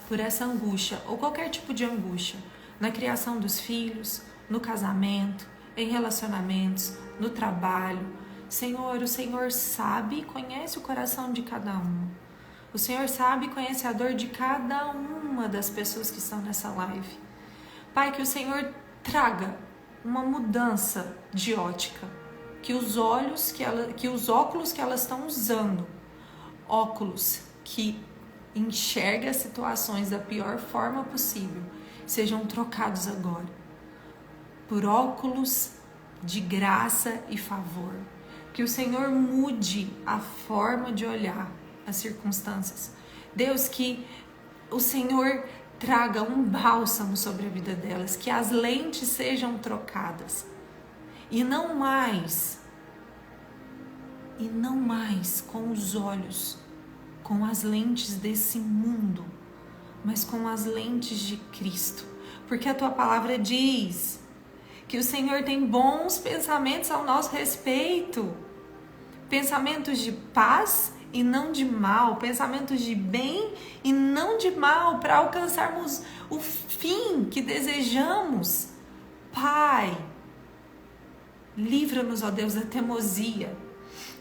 por essa angústia, ou qualquer tipo de angústia, na criação dos filhos, no casamento, em relacionamentos, no trabalho, Senhor, o Senhor sabe e conhece o coração de cada um. O Senhor sabe e conhece a dor de cada uma das pessoas que estão nessa live. Pai, que o Senhor traga uma mudança de ótica. Que os óculos que elas estão usando, óculos que enxergam as situações da pior forma possível, sejam trocados agora por óculos de graça e favor. Que o Senhor mude a forma de olhar as circunstâncias. Deus, que o Senhor traga um bálsamo sobre a vida delas, que as lentes sejam trocadas. E não mais com os olhos, com as lentes desse mundo, mas com as lentes de Cristo. Porque a tua palavra diz que o Senhor tem bons pensamentos ao nosso respeito. Pensamentos de paz e não de mal, pensamentos de bem e não de mal, para alcançarmos o fim que desejamos. Pai, livra-nos, ó Deus, da teimosia,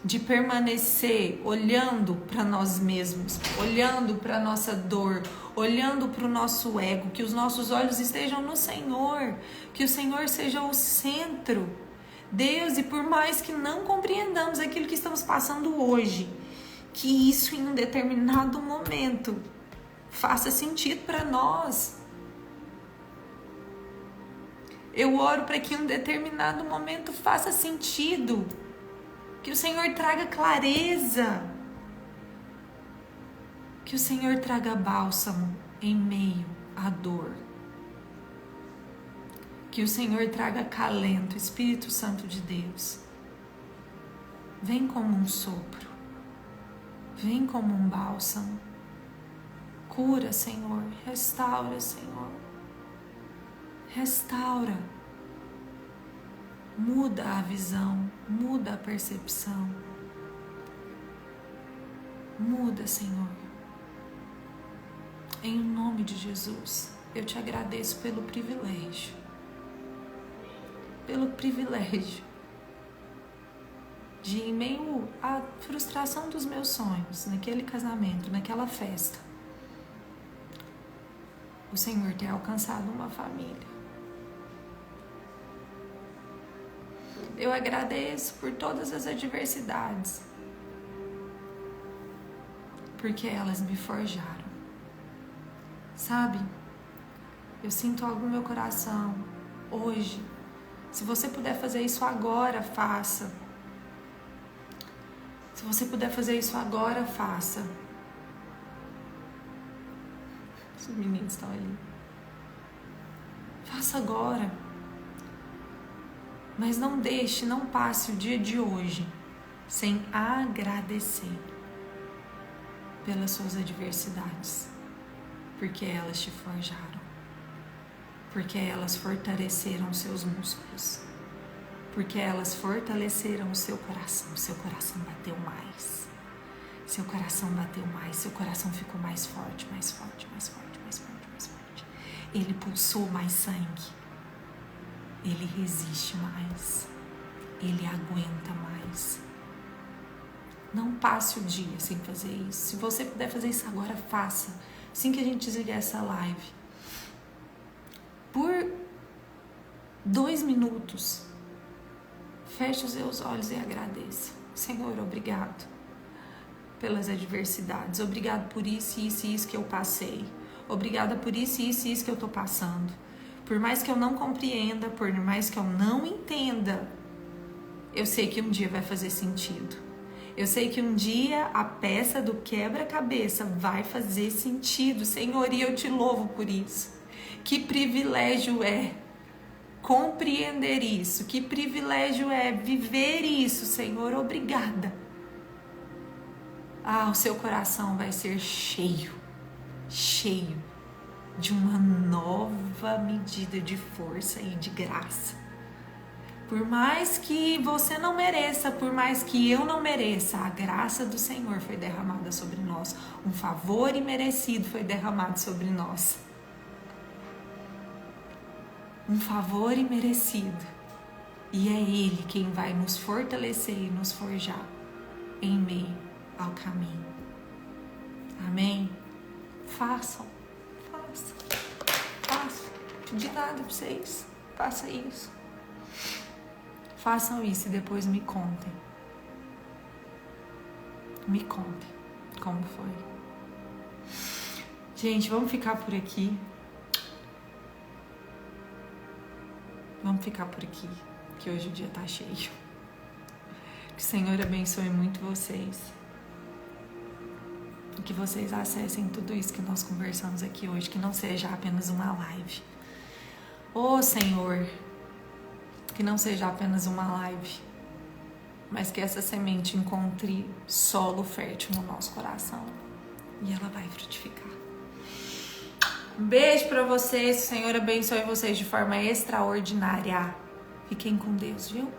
de permanecer olhando para nós mesmos, olhando para a nossa dor, olhando para o nosso ego, que os nossos olhos estejam no Senhor, que o Senhor seja o centro. Deus, e por mais que não compreendamos aquilo que estamos passando hoje, que isso em um determinado momento faça sentido para nós. Eu oro para que em um determinado momento faça sentido. Que o Senhor traga clareza. Que o Senhor traga bálsamo em meio à dor. Que o Senhor traga acalento, Espírito Santo de Deus. Vem como um sopro. Vem como um bálsamo. Cura, Senhor. Restaura, Senhor. Restaura. Muda a visão. Muda a percepção. Muda, Senhor. Em nome de Jesus, eu te agradeço pelo privilégio. Pelo privilégio de, em meio à frustração dos meus sonhos, naquele casamento, naquela festa, o Senhor ter alcançado uma família. Eu agradeço por todas as adversidades, porque elas me forjaram. Sabe? Eu sinto algo no meu coração hoje. Se você puder fazer isso agora, faça. Se você puder fazer isso agora, faça. Os meninos estão ali. Faça agora. Mas não deixe, não passe o dia de hoje sem agradecer pelas suas adversidades. Porque elas te forjaram. Porque elas fortaleceram seus músculos. Porque elas fortaleceram o seu coração. Seu coração bateu mais. Seu coração bateu mais. Seu coração ficou mais forte, mais forte, mais forte, mais forte, mais forte. Ele pulsou mais sangue. Ele resiste mais. Ele aguenta mais. Não passe o dia sem fazer isso. Se você puder fazer isso agora, faça. Assim que a gente desligar essa live. Por 2 minutos, feche os seus olhos e agradeça. Senhor, obrigado pelas adversidades. Obrigado por isso, isso e isso que eu passei. Obrigada por isso, isso e isso que eu tô passando. Por mais que eu não compreenda, por mais que eu não entenda, eu sei que um dia vai fazer sentido. Eu sei que um dia a peça do quebra-cabeça vai fazer sentido, Senhor, e eu te louvo por isso. Que privilégio é compreender isso, que privilégio é viver isso, Senhor, obrigada. O seu coração vai ser cheio, cheio de uma nova medida de força e de graça. Por mais que você não mereça, por mais que eu não mereça, a graça do Senhor foi derramada sobre nós. Um favor imerecido foi derramado sobre nós. Um favor imerecido. E é Ele quem vai nos fortalecer e nos forjar em meio ao caminho. Amém? Façam. Não pedi nada pra vocês. Faça isso. Façam isso e depois me contem. Me contem como foi. Gente, vamos ficar por aqui. Vamos ficar por aqui, que hoje o dia tá cheio. Que o Senhor abençoe muito vocês. E que vocês acessem tudo isso que nós conversamos aqui hoje, que não seja apenas uma live. Ô Senhor, que não seja apenas uma live, mas que essa semente encontre solo fértil no nosso coração e ela vai frutificar. Um beijo pra vocês, que o Senhor abençoe vocês de forma extraordinária. Fiquem com Deus, viu?